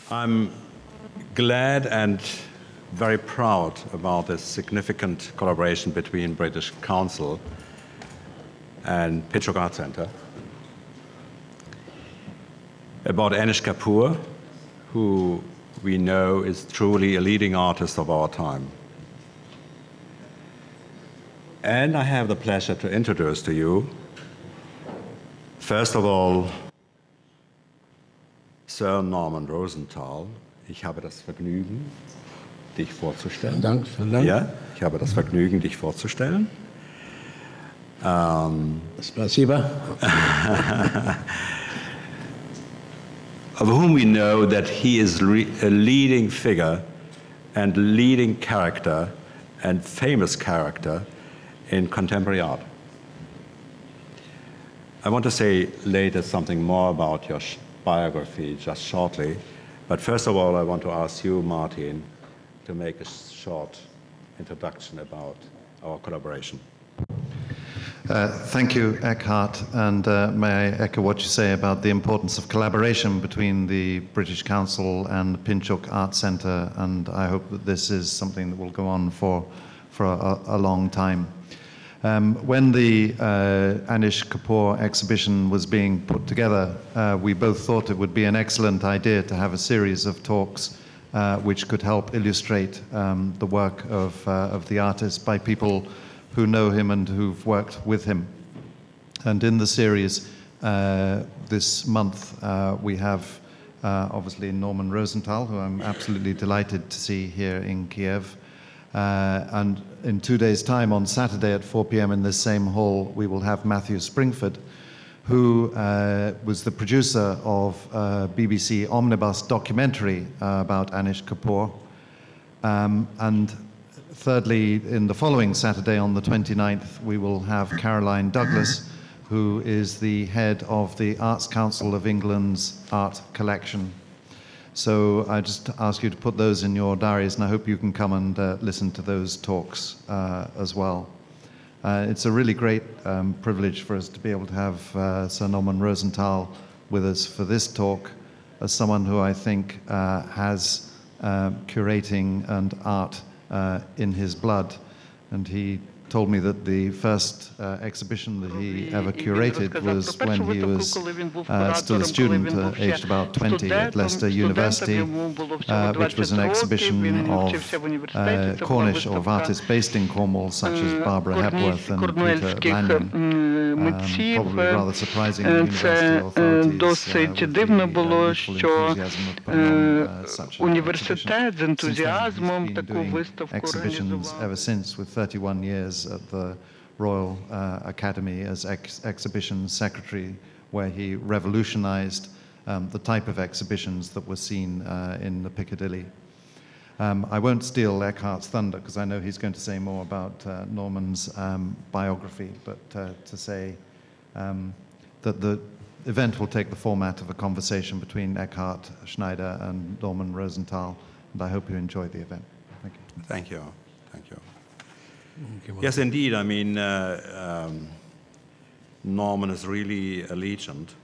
I'm glad and very proud about this significant collaboration between British Council and PinchukArtCentre about Anisha Kапura, who we know is truly a leading artist of our time. And I have the pleasure to introduce to you, first of all, Sir Nnorman Rosenthal. Ich habe das Vergnügen, dich vorzustellen. Vielen Dank, vielen Dank. Ja, ich habe das Vergnügen, dich vorzustellen. Spasiba. Of whom we know that he is a leading figure and leading character and famous character in contemporary art. I want to say later something more about your biography just shortly, but first of all I want to ask you, Martin, to make a short introduction about our collaboration. Thank you, Eckhart, and may I echo what you say about the importance of collaboration between the British Council and the PinchukArtCentre, and I hope that this is something that will go on for a long time. When the Anisha Kapura exhibition was being put together, we both thought it would be an excellent idea to have a series of talks which could help illustrate the work of the artist by people who know him and who've worked with him. And in the series this month, we have obviously Nnorman Rosenthal, who I'm absolutely delighted to see here in Kiev. And in 2 days' time, on Saturday at 4 p.m. in this same hall, we will have Matthew Springford, who was the producer of a BBC omnibus documentary about Anisha Kapura. And thirdly, in the following Saturday, on the 29th, we will have Caroline Douglas, who is the head of the Arts Council of England's art collection. So I just ask you to put those in your diaries, and I hope you can come and listen to those talks as well. It's a really great privilege for us to be able to have Sir Nnorman Rosenthal with us for this talk, as someone who I think has curating and art in his blood. And he told me that the first exhibition that he ever curated was when he was still a student, aged about 20, at Leicester University, which was an exhibition of Cornish, of artists based in Cornwall, such as Barbara Hepworth and Peter Lanyon. Probably rather surprising the university authorities Досить дивно було, що університет з ентузіазмом таку виставку організував. Ever since, with 31 years at the Royal Academy as exhibition secretary, where he revolutionized the type of exhibitions that were seen in the Piccadilly. I won't steal Eckhart's thunder, because I know he's going to say more about Nnorman's biography, but to say that the event will take the format of a conversation between Eckhard Schneider and Nnorman Rosenthal, and I hope you enjoy the event. Thank you. Thank you. Thank you. Yes, indeed. I mean, Nnorman is really a legend,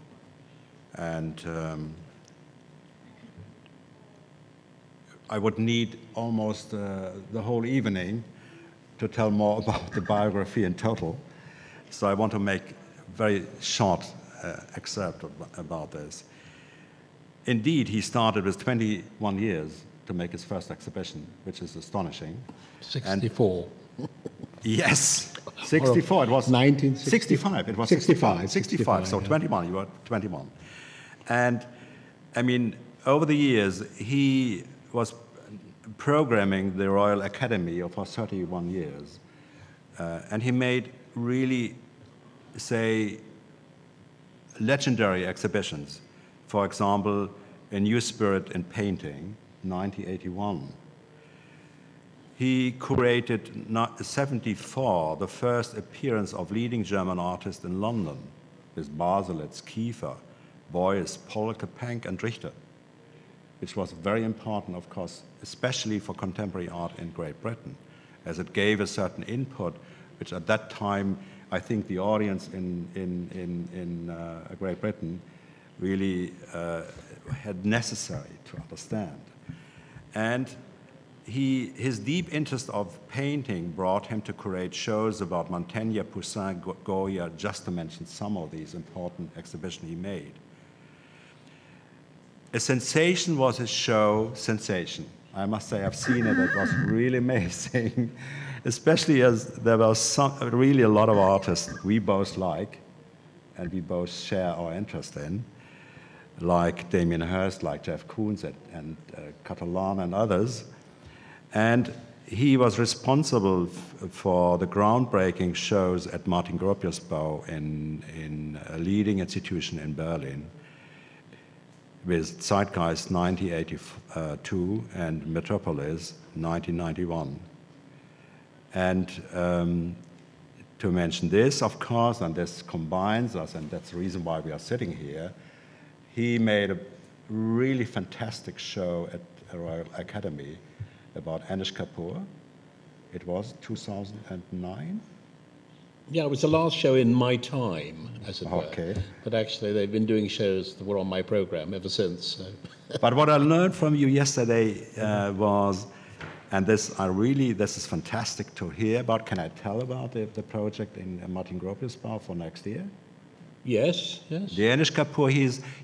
and I would need almost the whole evening to tell more about the biography in total. So I want to make a very short excerpt about this. Indeed, he started with 21 years to make his first exhibition, which is astonishing. 64. Yes, 64. It was 1965. It was 65. 65. So Yeah. 21. You were 21. And I mean, over the years, he was programming the Royal Academy for 31 years, and he made really, say, legendary exhibitions. For example, A New Spirit in Painting, 1981. He curated 74, the first appearance of leading German artists in London, with Baselitz, Kiefer, Beuys, Polke, Pank, and Richter, which was very important, of course, especially for contemporary art in Great Britain, as it gave a certain input, which at that time, I think the audience in Great Britain really had necessary to understand. And his deep interest of painting brought him to create shows about Montaigne, Poussin, Goya, just to mention some of these important exhibitions he made. A sensation was his show, Sensation. I must say I've seen it, it was really amazing, especially as there were really a lot of artists we both like and we both share our interest in, like Damien Hirst, like Jeff Koons and Catalan and others. And he was responsible for the groundbreaking shows at Martin Gropius Bau in a leading institution in Berlin, with Zeitgeist 1982 and Metropolis 1991. And to mention this, of course, and this combines us, and that's the reason why we are sitting here, he made a really fantastic show at the Royal Academy about Anisha Kapur. It was 2009? Yeah, it was the last show in my time, as it were. Okay. But actually, they've been doing shows that were on my program ever since. So. But what I learned from you yesterday was, and this is fantastic to hear about. Can I tell about the project in Martin Gropius Bau for next year? Yes, yes. The Anisha Kapur,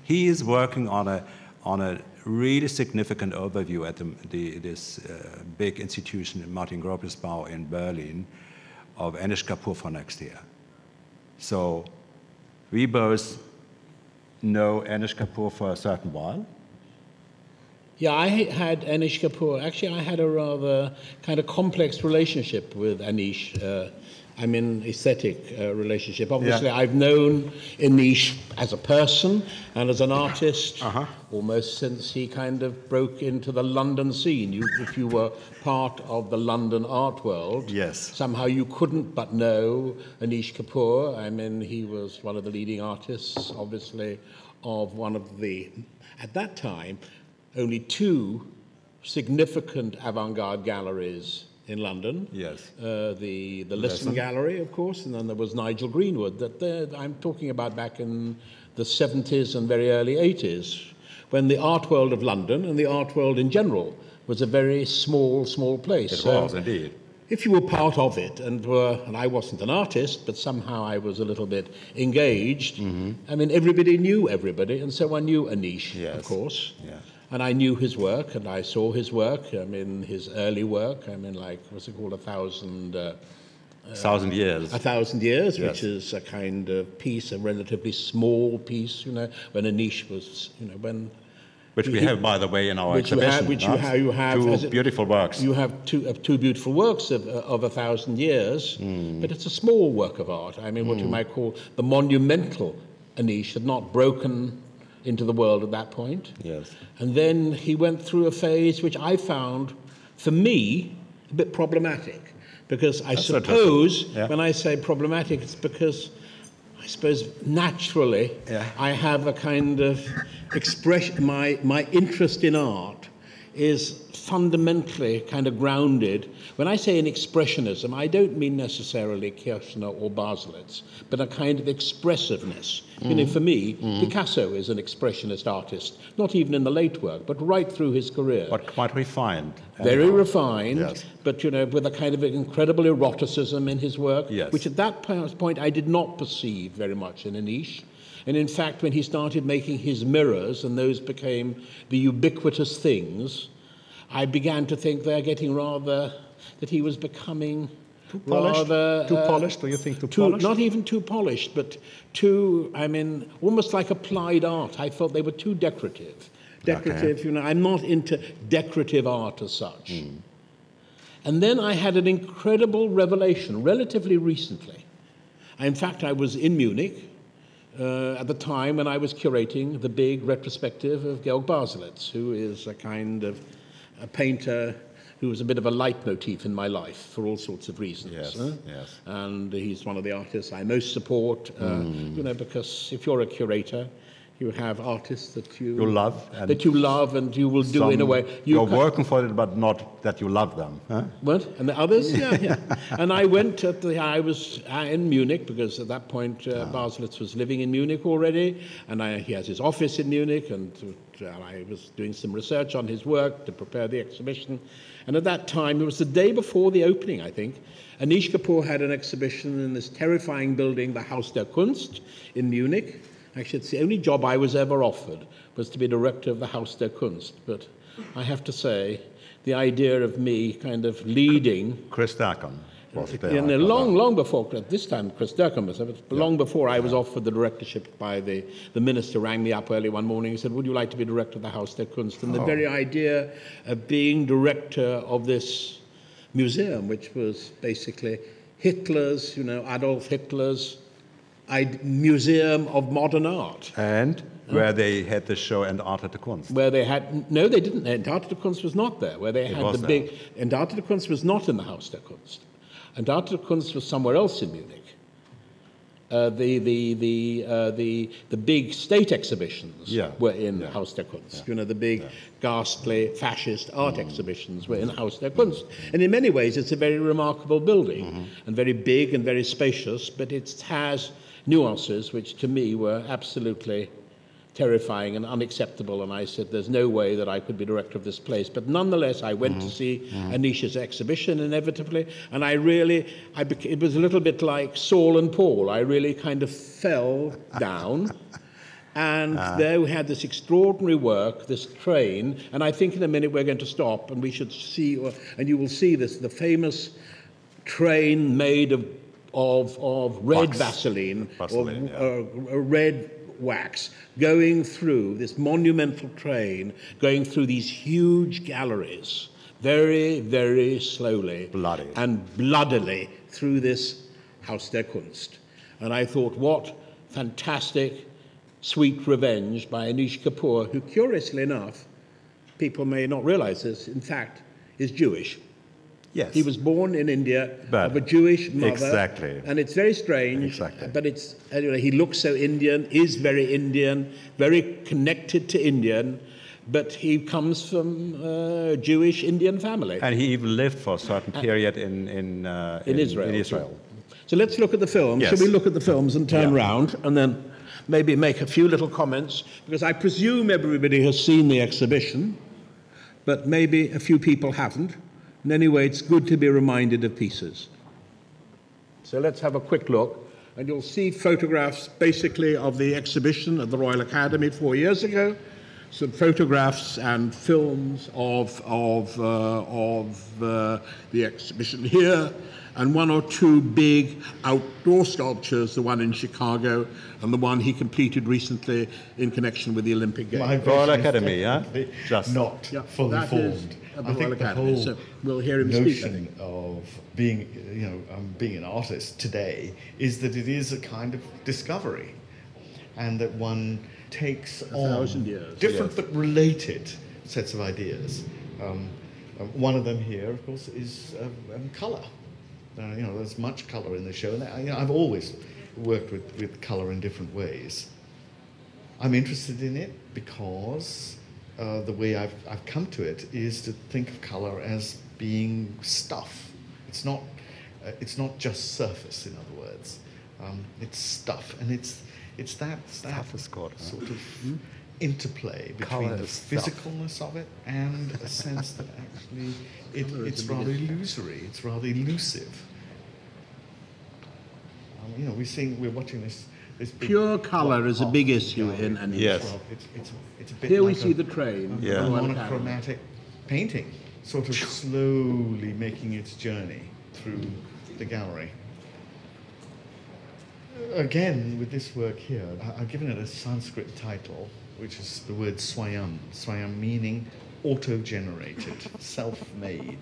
he is working on a really significant overview at this big institution in Martin Gropius Bau in Berlin of Anisha Kapur for next year. So we both know Anisha Kapur for a certain while. Yeah, I had Anisha Kapur. Actually, I had a rather kind of complex relationship with Anish. Aesthetic relationship. Obviously, yeah. I've known Anish as a person and as an artist almost since he kind of broke into the London scene. If you were part of the London art world, yes, somehow you couldn't but know Anish Kapoor. I mean, he was one of the leading artists, obviously, of one of the, at that time, only two significant avant-garde galleries in London. Yes. The Lisson Gallery, of course, and then there was Nigel Greenwood. I'm talking about back in the 70s and very early 80s, when the art world of London and the art world in general was a very small place. It was, indeed. If you were part of it, and I wasn't an artist, but somehow I was a little bit engaged, I mean, everybody knew everybody, and so I knew Anish, yes, of course. Yeah. And I knew his work, and I saw his work, I mean, his early work, I mean, like, what's it called, 1,000 years. 1,000 years, yes, which is a kind of piece, a relatively small piece, you know, when Anish was, you know, when... Which we have, by the way, in our exhibition. You have two beautiful works. You have two beautiful works of 1,000 years, but it's a small work of art. I mean, what you might call the monumental Anish had not broken into the world at that point. Yes. And then he went through a phase which I found, for me, a bit problematic. Because I suppose, when I say problematic, it's because I suppose naturally I have a kind of expression, my interest in art is fundamentally kind of grounded. When I say in expressionism, I don't mean necessarily Kirchner or Baselitz, but a kind of expressiveness. You know, for me, Picasso is an expressionist artist, not even in the late work, but right through his career. But quite refined. Very refined, yes, but, you know, with a kind of incredible eroticism in his work, yes, which at that point I did not perceive very much in Anish. And in fact, when he started making his mirrors, and those became the ubiquitous things, I began to think they're getting rather, that he was becoming too polished? Too polished? Do you think too polished? Not even too polished, but too, I mean, almost like applied art. I felt they were too decorative. Decorative, you know, I'm not into decorative art as such. And then I had an incredible revelation relatively recently. In fact, I was in Munich at the time when I was curating the big retrospective of Georg Baselitz, who is a kind of a painter who was a bit of a leitmotif in my life for all sorts of reasons. Yes, yes. And he's one of the artists I most support, you know, because if you're a curator, You have artists that you love, and you will do in a way. You're working for it, but not that you love them. Huh? What? And the others? Yeah. And I went I was in Munich, because at that point Baselitz was living in Munich already, and he has his office in Munich, and I was doing some research on his work to prepare the exhibition. And at that time, it was the day before the opening, I think, Anisha Kapur had an exhibition in this terrifying building, the Haus der Kunst in Munich. Actually, it's the only job I was ever offered, was to be director of the Haus der Kunst. But I have to say, the idea of me kind of leading... Chris Durkin was there. Long before, this time Chris Durkin was there, but long before I was offered the directorship by the minister rang me up early one morning and said, would you like to be director of the Haus der Kunst? And the very idea of being director of this museum, which was basically Hitler's, Adolf Hitler's museum of modern art. And where they had the show Entartete Kunst. Where they had, no, they didn't. Entartete Kunst was not there. Where they had the big, Entartete Kunst was not in the Haus der Kunst. Entartete Kunst was somewhere else in Munich. The big state exhibitions were in Haus der Kunst. The big ghastly fascist art exhibitions were in Haus der Kunst. And in many ways, it's a very remarkable building, and very big and very spacious, but it has nuances which to me were absolutely terrifying and unacceptable, and I said there's no way that I could be director of this place. But nonetheless, I went to see Anisha's exhibition inevitably, and it was a little bit like Saul and Paul. I really kind of fell down, and there we had this extraordinary work, this train, and I think in a minute we're going to stop, and we should see, and you will see this, the famous train made of red Vaseline or red wax, going through this monumental train, going through these huge galleries, very, very slowly and bloodily through this Haus der Kunst. And I thought, what fantastic, sweet revenge by Anisha Kapur, who, curiously enough, people may not realize this, in fact, is Jewish. Yes. He was born in India of a Jewish mother. Exactly. And it's very strange. Exactly. But anyway, he looks so Indian, is very Indian, very connected to Indian, but he comes from a Jewish Indian family. And he even lived for a certain period in Israel. So let's look at the films. Yes. Shall we look at the films and turn round and then maybe make a few little comments? Because I presume everybody has seen the exhibition, but maybe a few people haven't. And anyway, it's good to be reminded of pieces. So let's have a quick look, and you'll see photographs basically of the exhibition at the Royal Academy 4 years ago, some photographs and films of the exhibition here, and one or two big outdoor sculptures, the one in Chicago and the one he completed recently in connection with the Olympic Games. Royal Academy, just not fully formed. I think the whole so we'll hear him notion speak, of being, being an artist today is that it is a kind of discovery, and that one takes on different but related sets of ideas. One of them here, of course, is colour. There's much colour in the show, and I've always worked with colour in different ways. I'm interested in it because the way I've come to it is to think of colour as being stuff. It's not just surface, in other words. It's stuff, and it's that sort of interplay between the physicalness of it and a sense that actually it's rather illusory, it's rather elusive. We're watching this big pure colour is a big issue in Anisha. Yes. It's a bit here like we see the train. A monochromatic painting, sort of slowly making its journey through the gallery. Again, with this work here, I've given it a Sanskrit title, which is the word swayam. Swayam meaning auto-generated, self-made.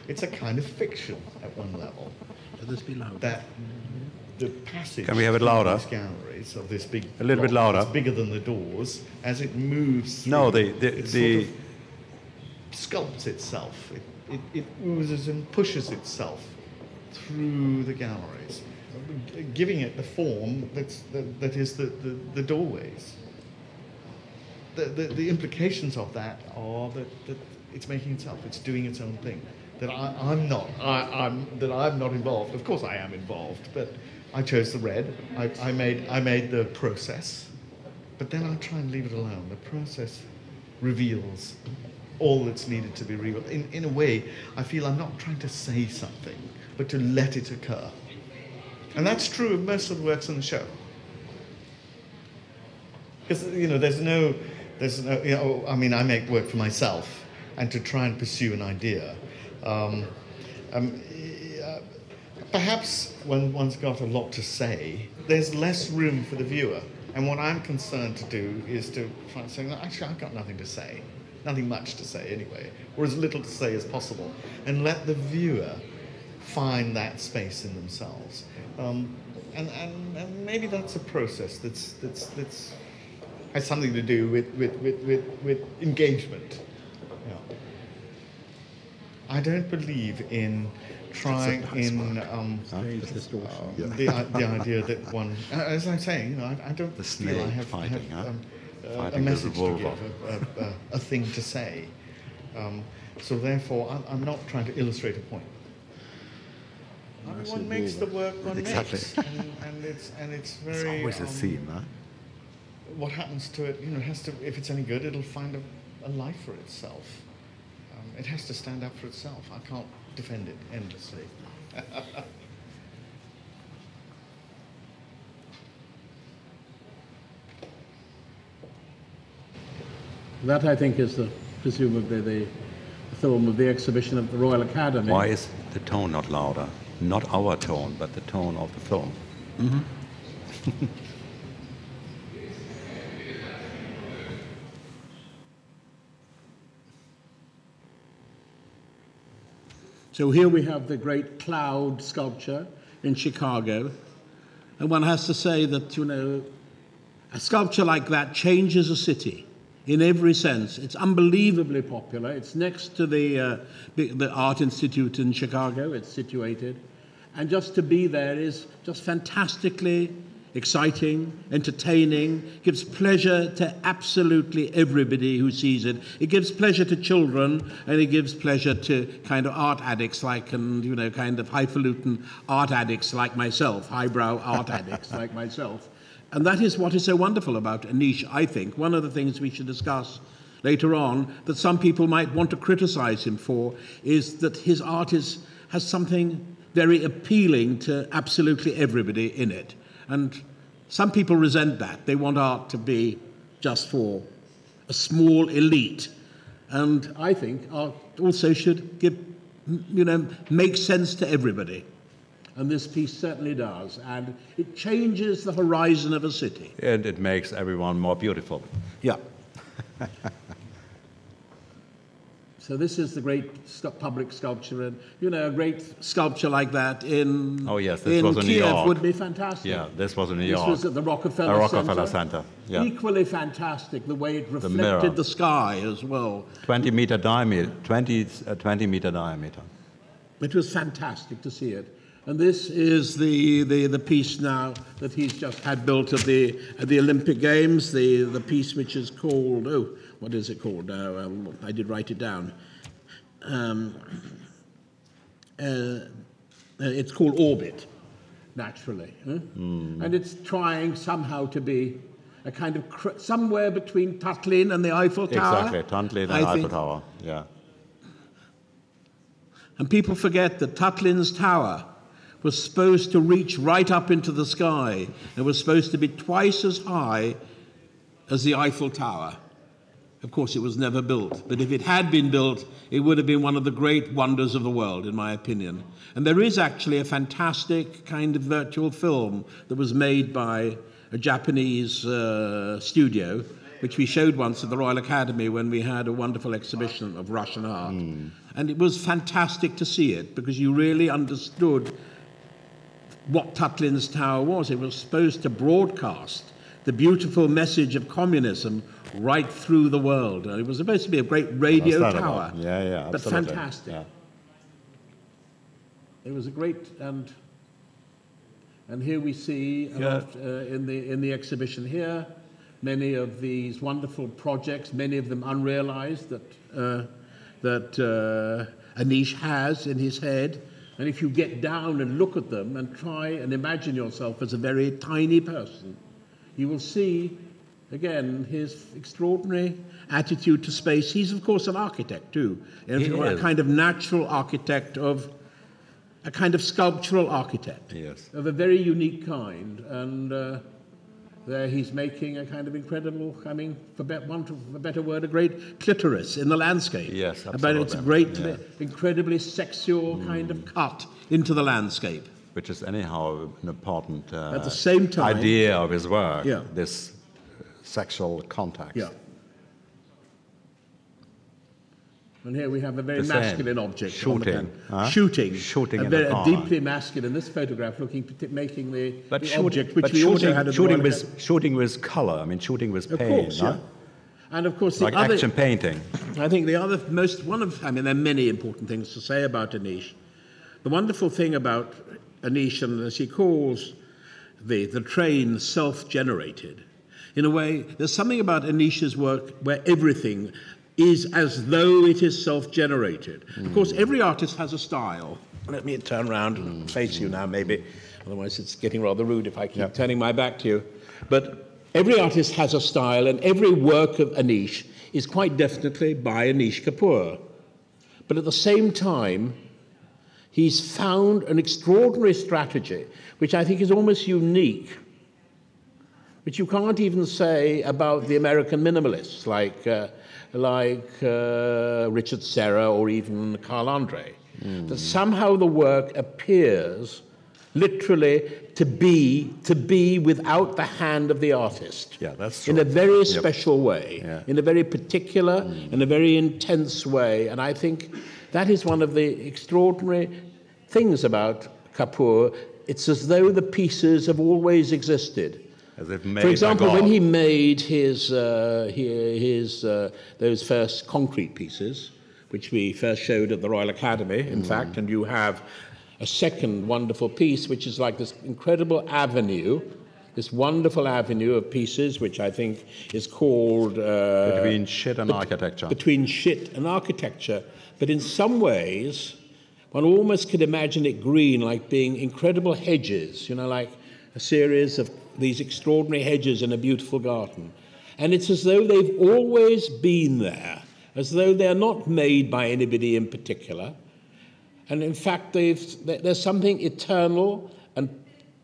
It's a kind of fiction at one level. Should this be loud? That the passage Can we have it louder? These galleries of this big a little bit louder. It's bigger than the doors. As it moves through, no, it sort of sculpts itself. It oozes and pushes itself through the galleries, giving it the form that is the doorways. the implications of that are that it's making itself, it's doing its own thing. That I'm not involved. Of course I am involved, but I chose the red. I made the process, but then I try and leave it alone. The process reveals all that's needed to be revealed. In a way, I feel I'm not trying to say something, but to let it occur. And that's true of most of the works in the show. Because, there's no, I mean, I make work for myself, and to try and pursue an idea. Perhaps when one's got a lot to say, there's less room for the viewer. And what I'm concerned to do is to try and say, no, actually, I've got nothing to say. Nothing much to say anyway, or as little to say as possible, and let the viewer find that space in themselves. And maybe that's a process that's has something to do with engagement. I don't believe in trying the idea that one, as I'm saying, I don't feel I have a message to give, a thing to say. So therefore, I'm not trying to illustrate a point. One makes the work one makes, and it's very. It's always a theme, huh? What happens to it, has to. If it's any good, it'll find a life for itself. It has to stand up for itself. I can't defend it endlessly. That, I think, is presumably the film of the exhibition at the Royal Academy. Why is the tone not louder? Not our tone, but the tone of the film. Mm-hmm. So here we have the great cloud sculpture in Chicago. And one has to say that, a sculpture like that changes a city in every sense. It's unbelievably popular. It's next to the Art Institute in Chicago. It's situated. And just to be there is just fantastically exciting, entertaining, gives pleasure to absolutely everybody who sees it. It gives pleasure to children, and it gives pleasure to kind of art addicts kind of highfalutin art addicts like myself, highbrow art addicts like myself. And that is what is so wonderful about Anísh, I think. One of the things we should discuss later on that some people might want to criticize him for is that his art has something very appealing to absolutely everybody in it. And some people resent that. They want art to be just for a small elite. And I think art also should make sense to everybody. And this piece certainly does. And it changes the horizon of a city. And it makes everyone more beautiful. Yeah. So this is the great public sculpture, and a great sculpture like that in Kiev would be fantastic. Yeah, this was in New York. This was at the Rockefeller Center. Yeah. Equally fantastic, the way it reflected the sky as well. 20 meter diameter. It was fantastic to see it. And this is the piece now that he's just had built at the Olympic Games, the piece which is called, what is it called? I did write it down. It's called Orbit, naturally. And it's trying somehow to be a kind of somewhere between Tatlin and the Eiffel Tower. Exactly, Tatlin and Eiffel Tower, yeah. And people forget that Tatlin's tower was supposed to reach right up into the sky. It was supposed to be twice as high as the Eiffel Tower. Of course, it was never built. But if it had been built, it would have been one of the great wonders of the world, in my opinion. And there is actually a fantastic kind of virtual film that was made by a Japanese studio, which we showed once at the Royal Academy when we had a wonderful exhibition of Russian art. And it was fantastic to see it, because you really understood what Tatlin's Tower was. It was supposed to broadcast the beautiful message of communism right through the world. And it was supposed to be a great radio tower. Yeah, but fantastic. Yeah. It was a great, and here we see in the exhibition here, many of these wonderful projects, many of them unrealized, that Anish has in his head. And if you get down and look at them and try and imagine yourself as a very tiny person, you will see, again, his extraordinary attitude to space. He's, of course, an architect, too. A kind of natural architect, a kind of sculptural architect. Yes. Of a very unique kind. And there he's making a kind of incredible, I mean, for want of a better word, a great clitoris in the landscape. Yes, absolutely. But it's a great, incredibly sexual kind of cut into the landscape. Which is anyhow an important at the same time, idea of his work, this sexual contact. Yeah. And here we have a very masculine object. Shooting. Shooting. A deeply masculine. This photograph making the object, which we also had at the Royal Academy. Shooting with color, I mean, shooting with paint. Of course, yeah. And of course, like action painting. I think the other I mean, there are many important things to say about Anish. The wonderful thing about Anish, and as he calls the train self-generated, in a way, there's something about Anish's work where everything is as though it is self-generated. Of course, every artist has a style. Let me turn around and face you now, maybe. Otherwise, it's getting rather rude if I keep turning my back to you. But every artist has a style, and every work of Anish is quite definitely by Anisha Kapura. But at the same time, he's found an extraordinary strategy, which I think is almost unique, which you can't even say about the American minimalists like Richard Serra or even Carl Andre. That somehow the work appears literally to be without the hand of the artist. Yeah, that's true. In a very special way, in a very particular and a very intense way. And I think that is one of the extraordinary things about Kapur. It's as though the pieces have always existed. As if made For example, by God. when he made his those first concrete pieces, which we first showed at the Royal Academy, in fact, and you have a second wonderful piece, which is like this incredible avenue, this wonderful avenue of pieces, which I think is called... between shit and architecture. Between shit and architecture. But in some ways, one almost could imagine it green, like being incredible hedges, you know, like a series of these extraordinary hedges in a beautiful garden. And it's as though they've always been there, as though they're not made by anybody in particular. And in fact, there's something eternal and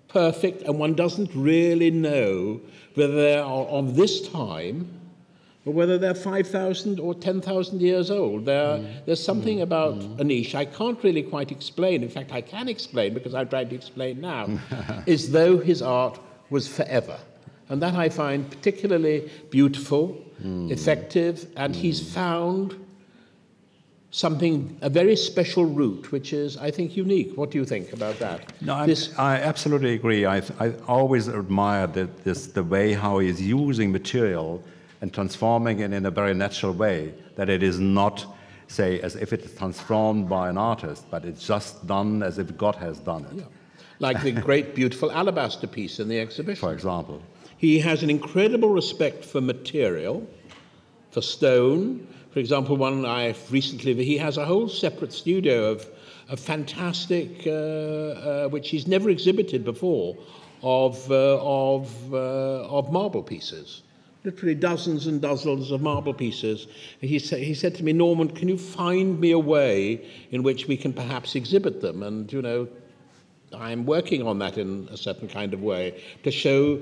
perfect, and one doesn't really know whether they are of this time or whether they're 5,000 or 10,000 years old. There's something about Anish I can't really quite explain. In fact, I can explain, because I'm trying to explain now, as though his art was forever. And that I find particularly beautiful, effective, and he's found a very special route, which is, I think, unique. What do you think about that? No, I absolutely agree. I always admired the way how he's using material and transforming it in a very natural way, that it is not, say, as if it's transformed by an artist, but it's just done as if God has done it. Yeah. Like the great, beautiful alabaster piece in the exhibition. For example. He has an incredible respect for material, for stone. For example, one I've recently, he has a whole separate studio of fantastic, which he's never exhibited before, of marble pieces. Literally dozens and dozens of marble pieces. He said to me, Norman, can you find me a way in which we can perhaps exhibit them? And, you know, I'm working on that in a certain kind of way, to show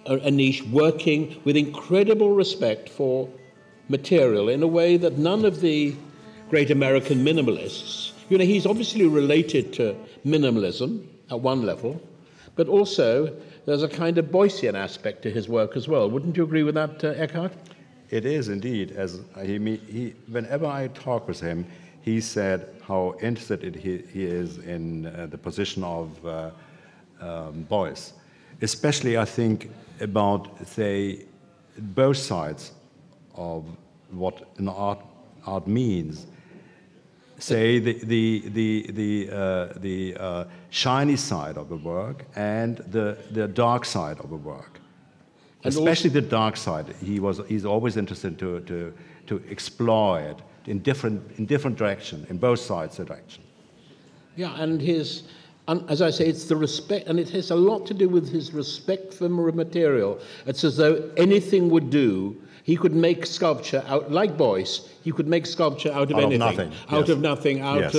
Anish working with incredible respect for material in a way that none of the great American minimalists, you know, he's obviously related to minimalism at one level, but also there's a kind of Boycean aspect to his work as well. Wouldn't you agree with that, Eckhard? It is indeed. As whenever I talk with him, he said how interested he is in the position of Beuys, especially, I think, about, say, both sides of what an art means. Say the shiny side of the work and the dark side of the work. especially the dark side. He's always interested to explore it in different direction, in both sides of the direction. Yeah, and as I say, it's the respect, and it has a lot to do with his respect for material. It's as though anything would do. He could make sculpture like Beuys. He could make sculpture out of anything, out of nothing, out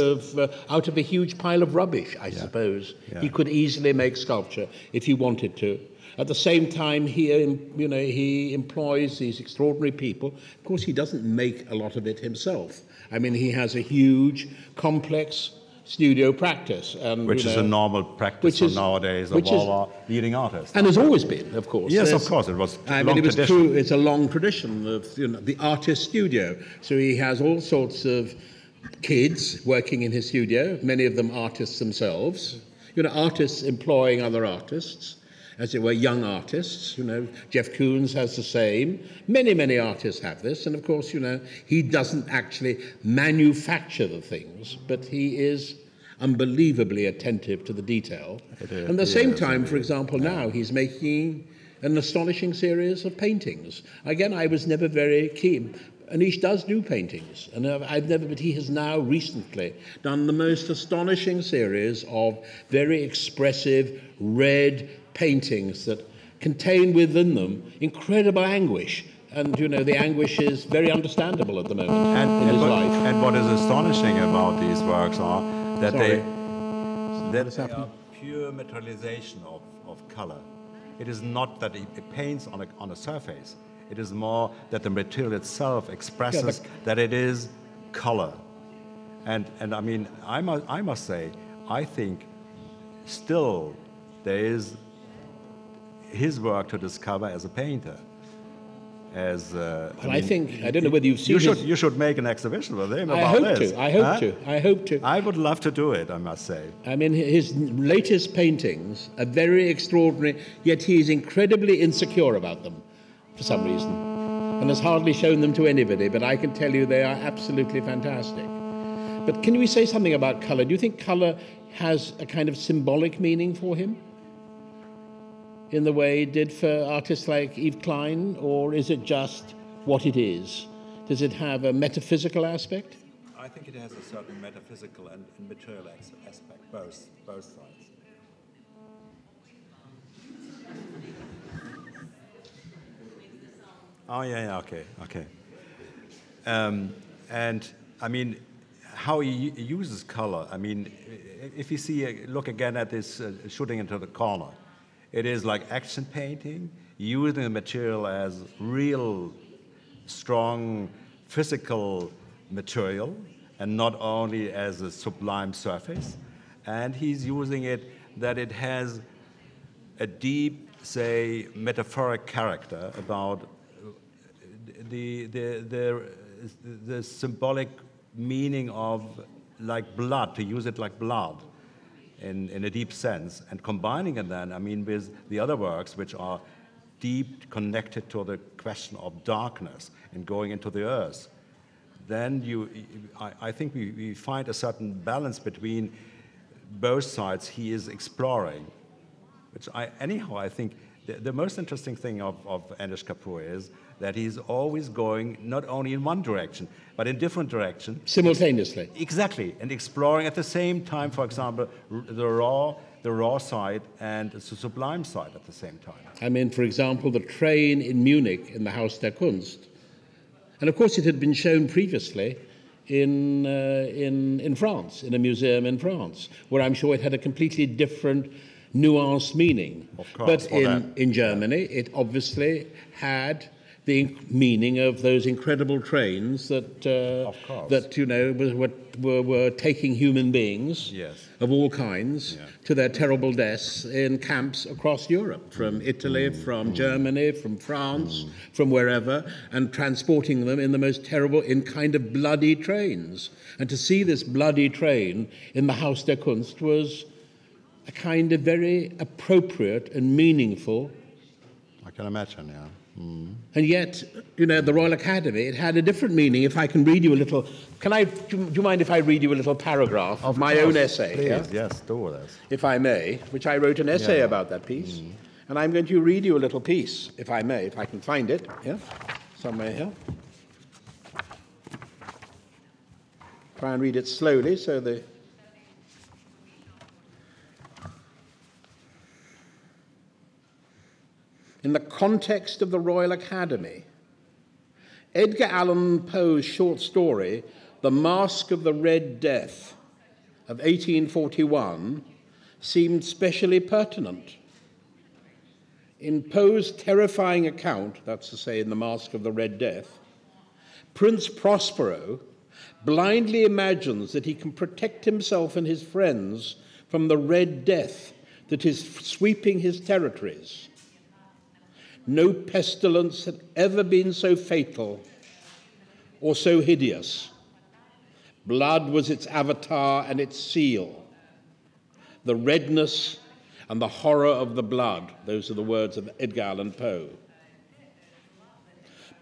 of a huge pile of rubbish, I suppose. Yeah. He could easily make sculpture if he wanted to. At the same time, he employs these extraordinary people. Of course, he doesn't make a lot of it himself. I mean, he has a huge, complex studio practice. Which is a normal practice nowadays of all our leading artists. And has always been, of course. Yes, of course. It was true. It's a long tradition of the artist studio. So he has all sorts of kids working in his studio, many of them artists themselves. Artists employing other artists, as it were, young artists. Jeff Koons has the same. Many, many artists have this. And of course, he doesn't actually manufacture the things, but he is unbelievably attentive to the detail. And at the same time, for example, now he's making an astonishing series of paintings. Again, I was never very keen. Anish does do paintings, and but he has now recently done the most astonishing series of very expressive red paintings that contain within them incredible anguish. And, the anguish is very understandable at the moment in his life. And what is astonishing about these works are that they are pure materialization of color. It is not that it paints on a surface. It is more that the material itself expresses that it is color. And I mean, I must say, I think still there is his work to discover as a painter. I don't know whether you've seen You should make an exhibition with him about this. I hope to. I would love to do it, I must say. I mean, his latest paintings are very extraordinary, yet he is incredibly insecure about them for some reason, and has hardly shown them to anybody, but I can tell you they are absolutely fantastic. But can we say something about colour? Do you think colour has a kind of symbolic meaning for him in the way it did for artists like Yves Klein, or is it just what it is? Does it have a metaphysical aspect? I think it has a certain metaphysical and material aspect, both sides. Oh, yeah, okay. And, I mean, how he uses color, I mean, if you look again at this shooting into the corner, it is like action painting, using the material as real, strong, physical material, and not only as a sublime surface. And he's using it that it has a deep, say, metaphoric character about the symbolic meaning of like blood, to use it like blood in a deep sense, and combining it then, I mean, with the other works which are deep connected to the question of darkness and going into the earth, then I think we find a certain balance between both sides he is exploring, which I think the most interesting thing of Anisha Kапura is that he's always going not only in one direction, but in different directions. Simultaneously. Exactly, and exploring at the same time, for example, the raw side and the sublime side at the same time. I mean, for example, the train in Munich in the Haus der Kunst. And of course it had been shown previously in France, in a museum in France, where I'm sure it had a completely different nuanced meaning. Of course, but in Germany, it obviously had the meaning of those incredible trains that were taking human beings of all kinds to their terrible deaths in camps across Europe, from Italy, from Germany, from France, from wherever, and transporting them in the most terrible, in kind of bloody trains. And to see this bloody train in the Haus der Kunst was a kind of very appropriate and meaningful. I can imagine, yeah. Mm. And yet, the Royal Academy, it had a different meaning. If I can read you a little, do you mind if I read you a little paragraph of my own essay? Please, yes, do this. If I may, which I wrote an essay about that piece. And I'm going to read you a little piece, if I may, if I can find it, yeah, somewhere here. Try and read it slowly so the... In the context of the Royal Academy, Edgar Allan Poe's short story, The Masque of the Red Death, of 1841, seemed specially pertinent. In Poe's terrifying account, that's to say in The Masque of the Red Death, Prince Prospero blindly imagines that he can protect himself and his friends from the Red Death that is sweeping his territories. No pestilence had ever been so fatal or so hideous. Blood was its avatar and its seal. The redness and the horror of the blood, those are the words of Edgar Allan Poe.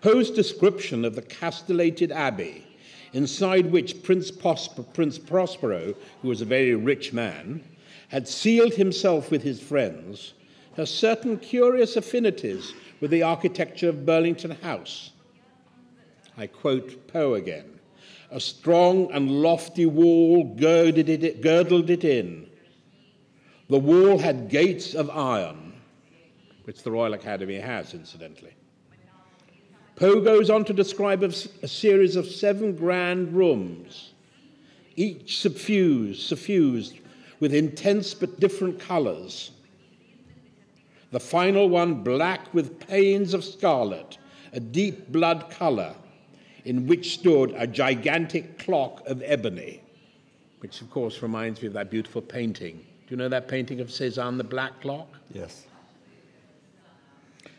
Poe's description of the castellated abbey, inside which Prince Prospero, who was a very rich man, had sealed himself with his friends, has certain curious affinities with the architecture of Burlington House. I quote Poe again. A strong and lofty wall girdled it in. The wall had gates of iron, which the Royal Academy has, incidentally. Poe goes on to describe a series of 7 grand rooms, each suffused with intense but different colors. The final one black with panes of scarlet, a deep blood color, in which stood a gigantic clock of ebony, which of course reminds me of that beautiful painting. Do you know that painting of Cézanne, The Black Clock? Yes.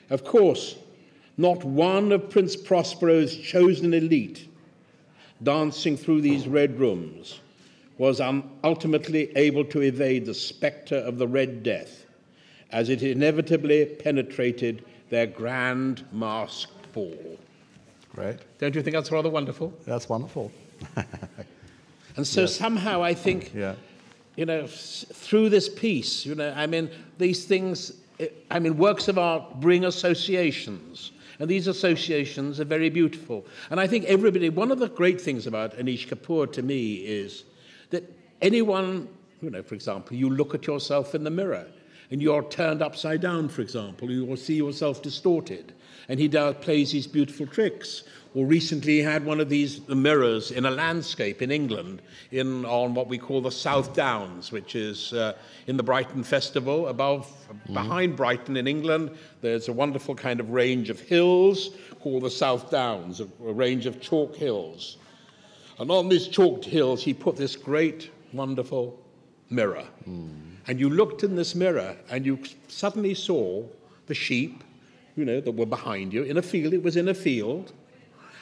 Of course, not one of Prince Prospero's chosen elite dancing through these red rooms was ultimately able to evade the spectre of the Red Death, as it inevitably penetrated their grand masked ball. Great. Don't you think that's rather wonderful? That's wonderful. And so somehow I think, you know, through this piece, you know, I mean, these things, I mean, works of art bring associations. And these associations are very beautiful. And I think everybody, one of the great things about Anisha Kapur to me is that anyone, you know, for example, you look at yourself in the mirror and you're turned upside down, for example, you will see yourself distorted. And he plays these beautiful tricks. Or recently he had one of these mirrors in a landscape in England on what we call the South Downs, which is in the Brighton Festival. Behind Brighton in England, there's a wonderful kind of range of hills called the South Downs, a range of chalk hills. And on these chalked hills, he put this great, wonderful mirror. And you looked in this mirror and you suddenly saw the sheep, you know, that were behind you in a field. It was in a field.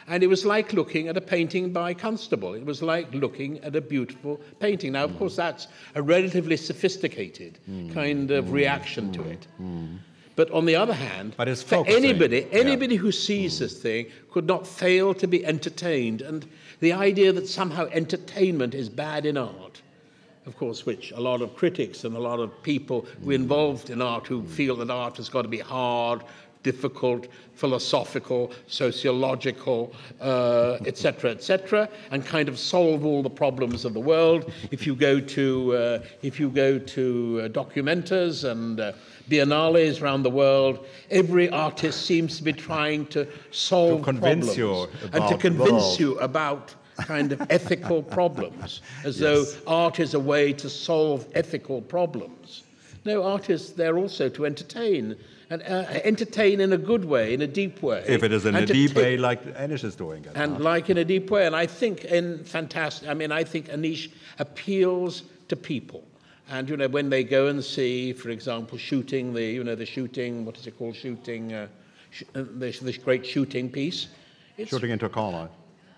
And it was like looking at a painting by Constable. It was like looking at a beautiful painting. Now, of course, that's a relatively sophisticated kind of reaction to it. But on the other hand, for anybody who sees this thing could not fail to be entertained. And the idea that somehow entertainment is bad in art, of course, which a lot of critics and a lot of people who are involved in art who feel that art has got to be hard, difficult, philosophical, sociological, etc., and kind of solve all the problems of the world. If you go to documenters and biennales around the world, every artist seems to be trying to solve problems and to convince you about kind of ethical problems, as though art is a way to solve ethical problems. No, artists, they're also to entertain. And entertain in a good way, in a deep way. If it is in a deep way, like Anish is doing it. And like in a deep way. And I think I think Anish appeals to people. And, you know, when they go and see, for example, shooting, what is it called, this great shooting piece. Shooting into a corner.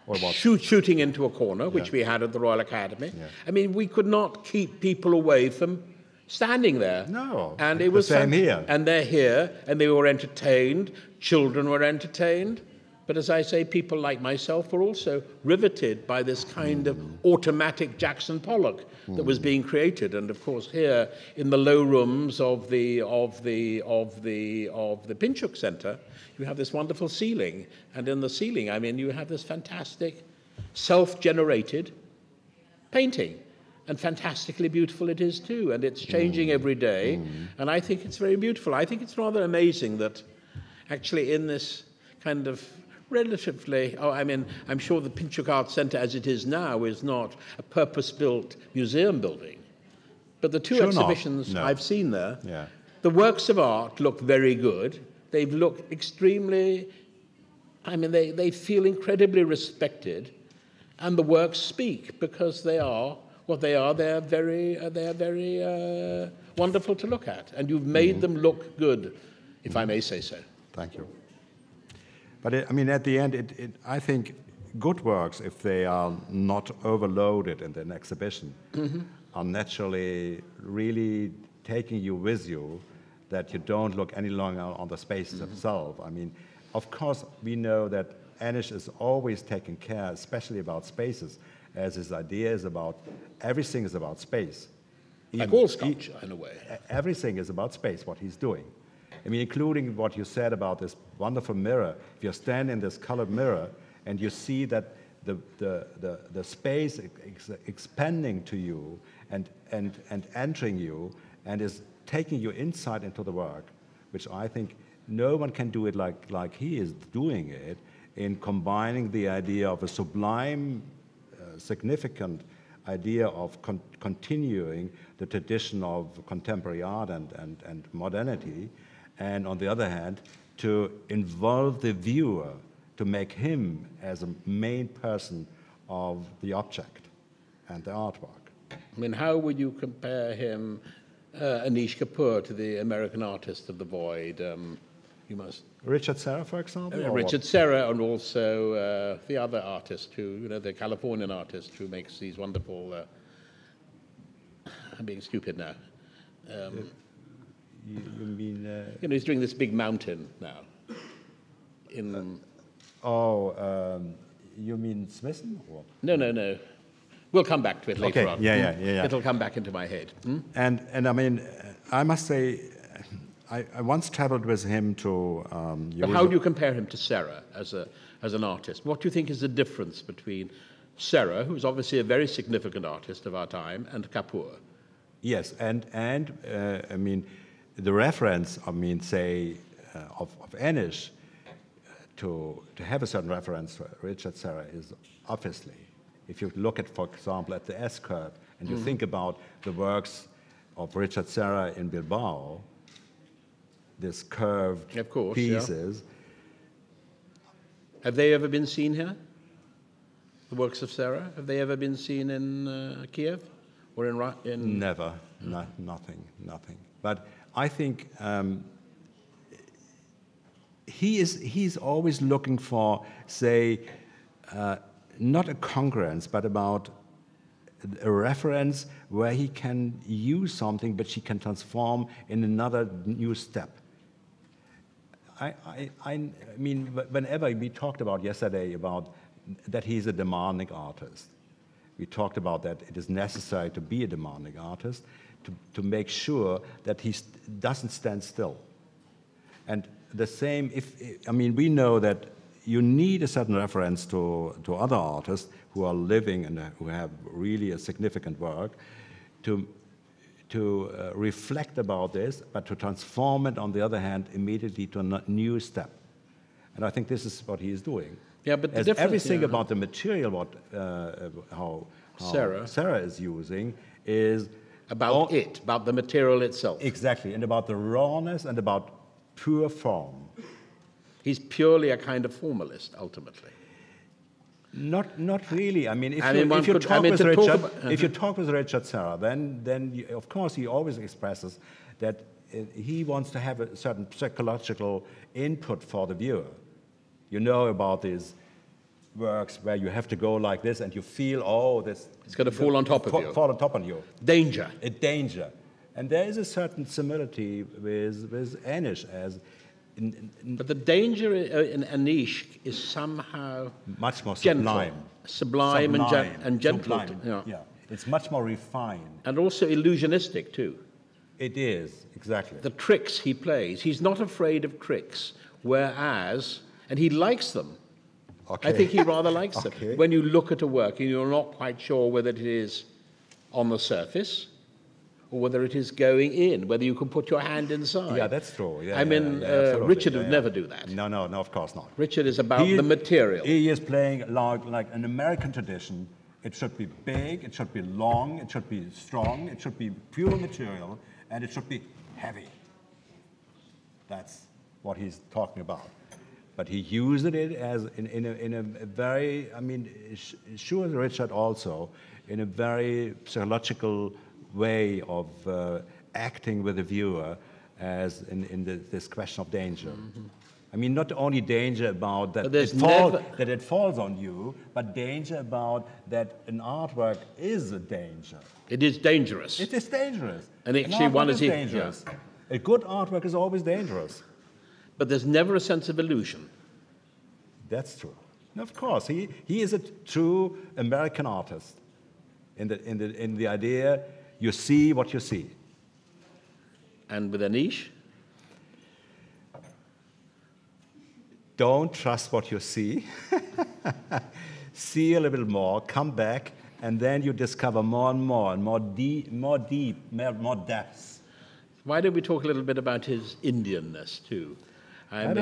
Or what? Shooting into a corner, which we had at the Royal Academy. Yeah. I mean, we could not keep people away from standing there. No. And it was the same here. And they're here, and they were entertained. Children were entertained. But as I say, people like myself were also riveted by this kind of automatic Jackson Pollock that was being created. And of course, here in the low rooms of the PinchukArtCentre, you have this wonderful ceiling. And in the ceiling, I mean, you have this fantastic self-generated painting. And fantastically beautiful it is too. And it's changing every day. And I think it's very beautiful. I think it's rather amazing that actually in this kind of relatively, I'm sure the PinchukArtCentre as it is now is not a purpose-built museum building. But the two exhibitions I've seen there, the works of art look very good. They look extremely, they feel incredibly respected. And the works speak because they are what they are. They're very wonderful to look at. And you've made them look good, if I may say so. Thank you. But at the end, I think good works, if they are not overloaded in an exhibition, are naturally really taking you with you, that you don't look any longer on the space itself. Of course, we know that Anish is always taking care, especially about spaces, as his idea is about, everything is about space. Like all sculpture, in a way. Everything is about space, what he's doing. Including what you said about this wonderful mirror. If you stand in this colored mirror and you see that the space expanding to you and entering you and is taking you inside into the work, which I think no one can do it like he is doing it, in combining the idea of a sublime, significant idea of continuing the tradition of contemporary art and modernity, and on the other hand, to involve the viewer, to make him as a main person of the object and the artwork. How would you compare him, Anisha Kapur, to the American artist of the void? You must. Richard Serra, for example? Richard Serra, and also the other artist who, the Californian artist who makes these wonderful. I'm being stupid now. You mean? He's doing this big mountain now. You mean Smithson? Or? No. We'll come back to it later on. Yeah. It'll come back into my head. And I must say, I once traveled with him to. But how do you compare him to Serra as an artist? What do you think is the difference between Serra, who's obviously a very significant artist of our time, and Kapur? Yes, and the reference, say, of Anish to have a certain reference to Richard Serra is obviously, if you look at, for example, at the S-curve, and you think about the works of Richard Serra in Bilbao, this curved pieces. Yeah. Have they ever been seen here? The works of Serra? Have they ever been seen in Kiev? Or in Never. Nothing. But I think he's always looking for, say, not a congruence, but about a reference where he can use something, but she can transform in another new step. Whenever we talked about yesterday about that he's a demanding artist, we talked about that it is necessary to be a demanding artist to make sure that he doesn't stand still. And the same, we know that you need a certain reference to other artists who are living and who have really a significant work to reflect about this, but to transform it, on the other hand, immediately to a new step. And I think this is what he is doing. Yeah, but as everything about the material, how Serra is using, is about the material itself. Exactly, and about the rawness and about pure form. He's purely a kind of formalist, ultimately. Not really. If you talk with Richard Serra, then of course he always expresses that he wants to have a certain psychological input for the viewer. You know about these works where you have to go like this, and you feel, this it's going to fall on top of you. Fall on top of you. Danger. A danger. And there is a certain similarity with Anish, as But the danger in Anish is somehow much more gentle, sublime and gentle. Sublime. Yeah, it's much more refined. And also illusionistic too. It is, exactly. The tricks he plays, he's not afraid of tricks, whereas, and he likes them. Okay. I think he rather likes them. Okay. When you look at a work and you're not quite sure whether it is on the surface or whether it is going in, whether you can put your hand inside. Yeah, that's true. Yeah, I mean, Richard would never do that. No, of course not. Richard is about the material. He is playing like an American tradition. It should be big, it should be long, it should be strong, it should be pure material, and it should be heavy. That's what he's talking about. But he used it as in a very, I mean, sure, Richard also, in a very psychological way of acting with the viewer as in this question of danger. Mm-hmm. I mean, not only danger about that it falls on you, but danger about that an artwork is a danger. It is dangerous. It is dangerous. And actually, one is dangerous. Yeah. A good artwork is always dangerous. But there's never a sense of illusion. That's true. Of course, he is a true American artist. In the idea, you see what you see. And with Anish? Don't trust what you see. See a little more, come back, and then you discover more and more depths. Why don't we talk a little bit about his Indianness too? I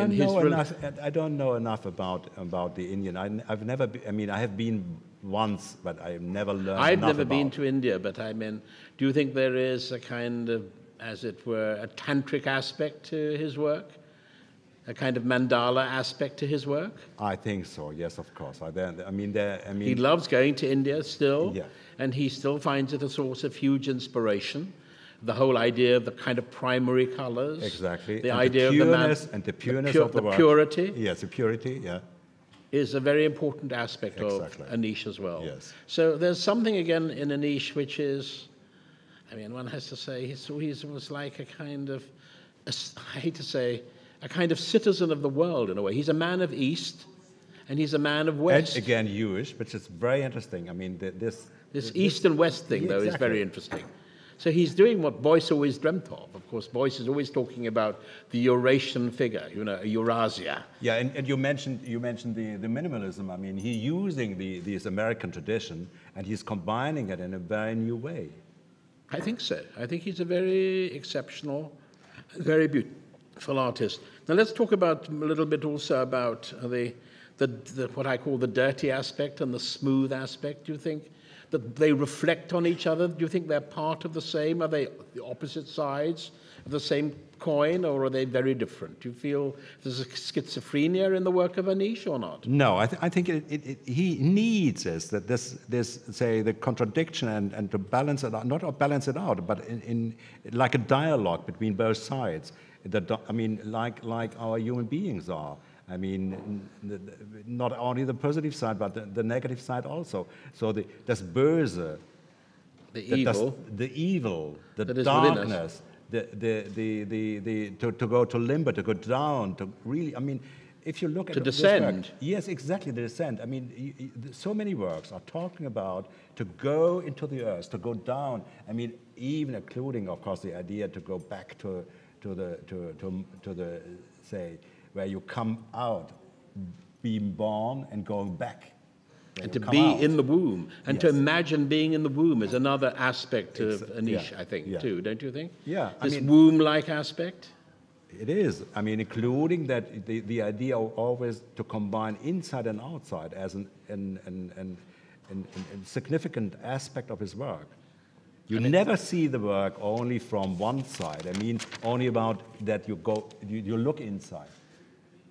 don't know enough about the Indian. I've never been, I mean, I have been once, but I've never learned I've enough never about. been to India, but I mean, do you think there is a kind of, as it were, a tantric aspect to his work? A kind of mandala aspect to his work? I think so, yes, of course. He loves going to India still, yeah. And he still finds it a source of huge inspiration. The whole idea of the kind of primary colors. Exactly. The and idea the pureness, of the and the pureness of the work. Purity. Yes, the purity, yeah. Is a very important aspect exactly. of Anish as well. Yes. So there's something again in Anish which is, I mean, one has to say he was like a kind of, I hate to say, a kind of citizen of the world in a way. He's a man of East, and he's a man of West. And again, Jewish, which is very interesting. I mean, this East and West thing, though, exactly. is very interesting. So he's doing what Beuys always dreamt of. Of course, Beuys is always talking about the Eurasian figure, Eurasia. Yeah, and you mentioned the minimalism. I mean, he's using this American tradition, and he's combining it in a very new way. I think so. I think he's a very exceptional, very beautiful artist. Now let's talk about a little bit also about the what I call the dirty aspect and the smooth aspect. Do you think that they reflect on each other? Do you think they're part of the same? Are they the opposite sides of the same coin, or are they very different? Do you feel there's a schizophrenia in the work of Anish or not? No, I think he needs this say the contradiction and to balance it out, not to balance it out, but in like a dialogue between both sides. I mean, like our human beings are. I mean, not only the positive side, but the negative side also. So das Böse, the evil, the darkness, to go to limbo, to go down, to really. I mean, if you look at to descend. Work, yes, exactly, the descent. I mean, so many works are talking about to go into the earth, to go down. I mean, even including, of course, the idea to go back to the say. Where you come out, being born and going back. And to be in the womb. And yes. To imagine being in the womb is another aspect of Anish, I think, too, don't you think? Yeah. This womb-like aspect? It is. I mean, including that the idea of always to combine inside and outside as a significant aspect of his work. You never see the work only from one side. I mean, only about that you look inside.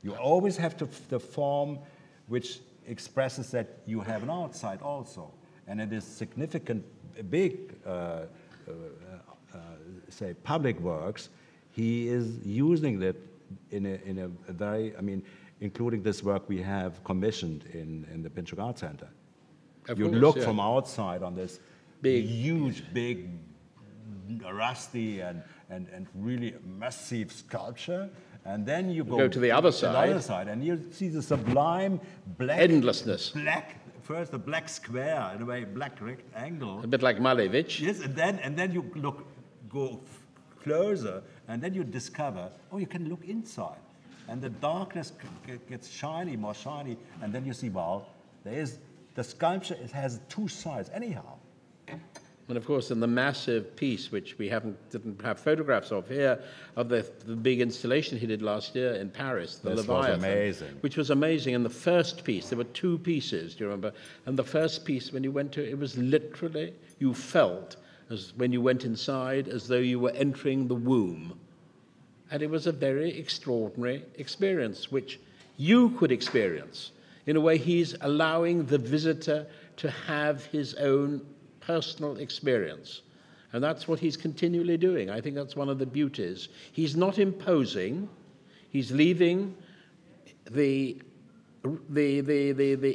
You always have the form which expresses that you have an outside also. And it is significant, big, say, public works. He is using that in a very, I mean, including this work we have commissioned in the PinchukArtCentre. You look from outside on this huge, big, rusty and really massive sculpture, And then you go to the other side, and you see the sublime black endlessness. First the black square, in a way, black rectangle. A bit like Malevich. Yes, and then you go closer, and then you discover, oh, you can look inside, and the darkness gets more shiny, and then you see, well, the sculpture. It has two sides, anyhow. And of course, in the massive piece, which we didn't have photographs of here, of the big installation he did last year in Paris, the Leviathan, was amazing. Which was amazing. And the first piece, there were two pieces, do you remember? And the first piece, when you went to it, was literally, you felt, as when you went inside, as though you were entering the womb. And it was a very extraordinary experience, which you could experience. In a way, he's allowing the visitor to have his own personal experience. And that's what he's continually doing. I think that's one of the beauties. He's not imposing. He's leaving the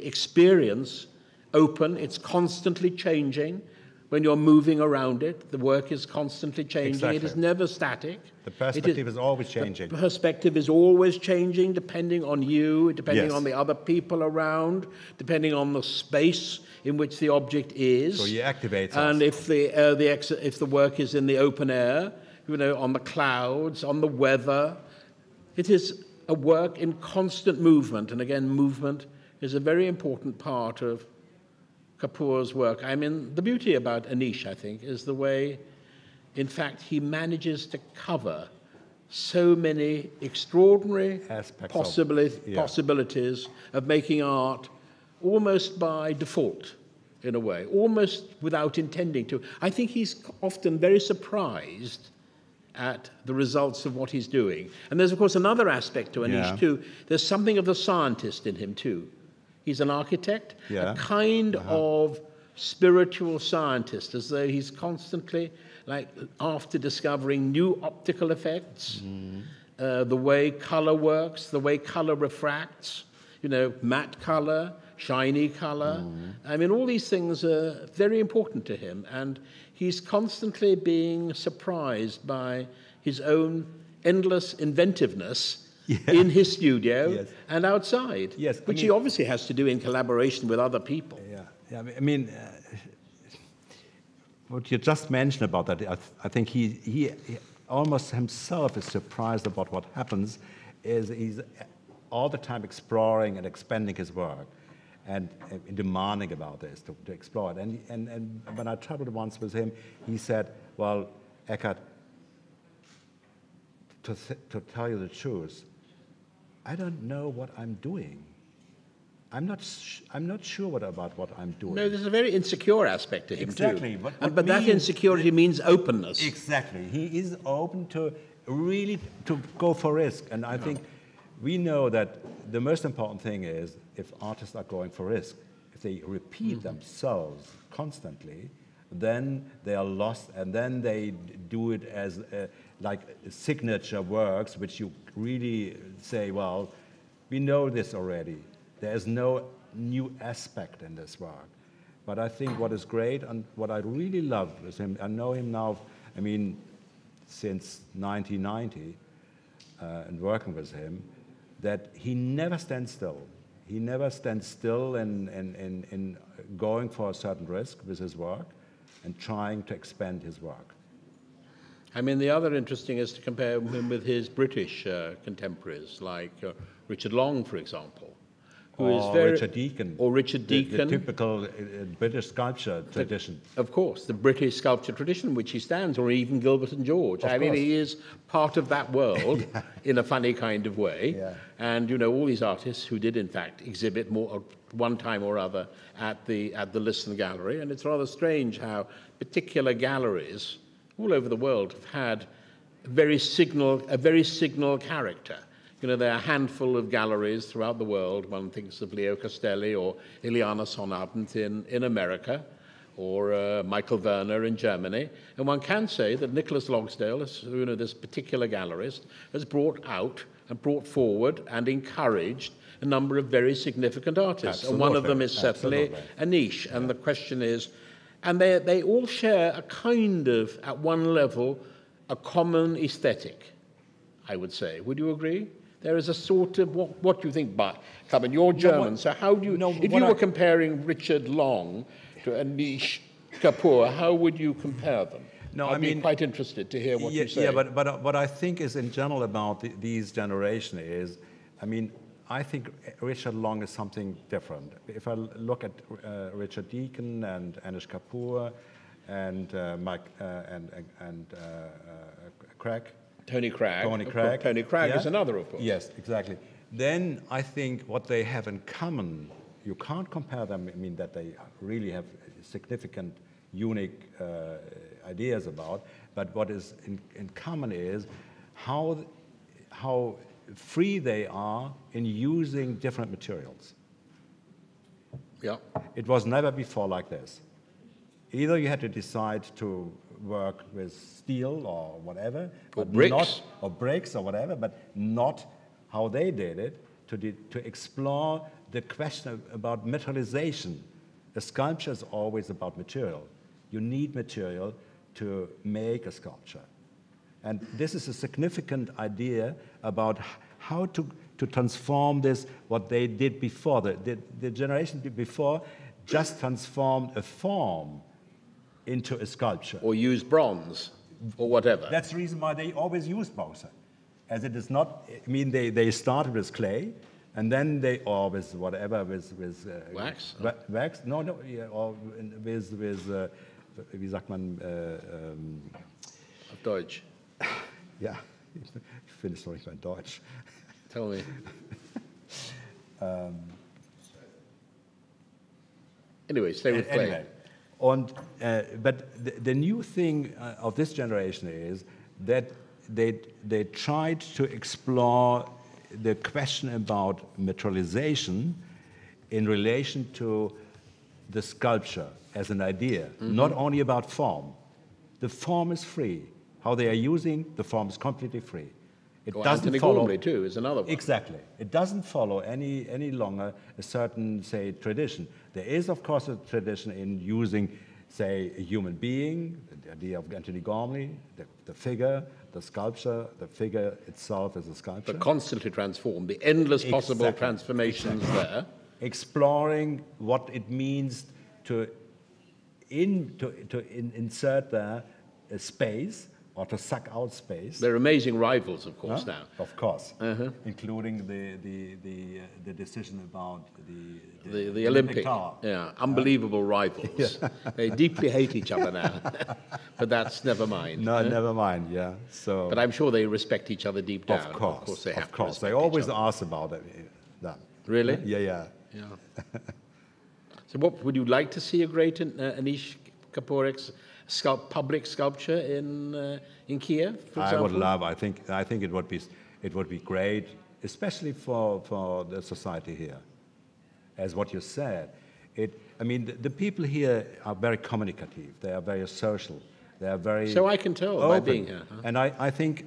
experience open. It's constantly changing. When you're moving around it, the work is constantly changing. Exactly. It is never static. The perspective is always changing. The perspective is always changing, depending on you, depending Yes. on the other people around, depending on the space in which the object is. So he activates and us. if the work is in the open air, you know, on the clouds, on the weather, it is a work in constant movement. And again, movement is a very important part of Kapura's work. I mean, the beauty about Anísh, I think, is the way, in fact, he manages to cover so many extraordinary possibilities of making art almost by default, in a way, almost without intending to. I think he's often very surprised at the results of what he's doing. And there's, of course, another aspect to Anísh, too. There's something of the scientist in him, too. He's an architect, a kind of spiritual scientist, as though he's constantly, like, after discovering new optical effects, the way color works, the way color refracts, you know, matte color, shiny color. I mean, all these things are very important to him, and he's constantly being surprised by his own endless inventiveness in his studio and outside, which he obviously has to do in collaboration with other people. Yeah. I mean, what you just mentioned about that, I think he almost himself is surprised about what happens. Is he's all the time exploring and expanding his work, and demanding about this to explore it. And when I traveled once with him, he said, "Well, Eckhard, to tell you the truth, I don't know what I'm doing. I'm not sure about what I'm doing." No, there's a very insecure aspect to him, exactly, too. But that insecurity means openness. Exactly. He is open to really to go for risk. And I think we know that the most important thing is if artists are going for risk, if they repeat themselves constantly, then they are lost, and then they do it as like signature works, which you really say, well, we know this already. There is no new aspect in this work. But I think what is great and what I really love is him, I know him now, I mean, since 1990, and working with him, that he never stands still. He never stands still in going for a certain risk with his work and trying to expand his work. I mean, the other interesting is to compare him with his British contemporaries, like Richard Long, for example, who is very... Richard Deacon. Or Richard Deacon. The typical British sculpture tradition. Of course, the British sculpture tradition, which he stands, or even Gilbert and George. I mean, he is part of that world in a funny kind of way. Yeah. And, you know, all these artists who did, in fact, exhibit more one time or other at the Liston Gallery. And it's rather strange how particular galleries all over the world have had a very signal character. You know, there are a handful of galleries throughout the world. One thinks of Leo Castelli or Iliana Sonnabend in America, or Michael Werner in Germany. And one can say that Nicholas Logsdale, you know, this particular gallerist, has brought out and brought forward and encouraged a number of very significant artists. Absolutely. And one of them is certainly Anísh. And the question is, and they all share a kind of, at one level, a common aesthetic. I would say. Would you agree? There is a sort of, what do you think, Carmen? You're German, so how do you, if you were comparing Richard Long to Anisha Kapura, how would you compare them? No, I'd be quite interested to hear what you say. Yeah, but what I think is in general about these generation is, I mean, I think Richard Long is something different. If I look at Richard Deacon and Anisha Kapura and Craig. Tony Craig. Tony Craig is another, of course. Yes, exactly. Then I think what they have in common, you can't compare them, I mean, that they really have significant, unique ideas about, but what is in common is how free they are in using different materials. Yeah. It was never before like this. Either you had to decide to work with steel or whatever, or bricks, or bricks or whatever, but not how they did it, to explore the question about materialization. A sculpture is always about material. You need material to make a sculpture. And this is a significant idea about how to transform this, what they did before. The generation before just transformed a form into a sculpture. Or use bronze, or whatever. That's the reason why they always use bronze. As it is not, I mean, they started with clay, and then they, or with whatever, with wax? Wax? No, yeah, or with wie sagt man, auf Deutsch. Ja, ich finde es noch nicht mal in Deutsch. Tell me. Anyway, stay with clay. Anyway. But the new thing of this generation is that they tried to explore the question about materialization in relation to the sculpture as an idea, not only about form. The form is free. How they are using the form is completely free. It doesn't follow. Gormley too is another one. Exactly. It doesn't follow any longer a certain, say, tradition. There is, of course, a tradition in using, say, a human being, the idea of Anthony Gormley, the figure, the sculpture, the figure itself as a sculpture. But constantly transformed, the endless possible transformations there. Exploring what it means to insert there a space, or to suck out space. They're amazing rivals, of course, now. Of course, including the decision about the Olympic tower. Yeah, unbelievable rivals. Yeah. They deeply hate each other now, but that's never mind. No, never mind. Yeah. So, but I'm sure they respect each other deep down. Of course, they have. Of course, they always ask about that. Really? Yeah. So, what would you like to see a great Anisha Kapora's public sculpture in Kiev, for example? I would love. I think it would be great, especially for the society here. As what you said, I mean, the people here are very communicative. They are very social. They are very. So I can tell open. By being here. And I think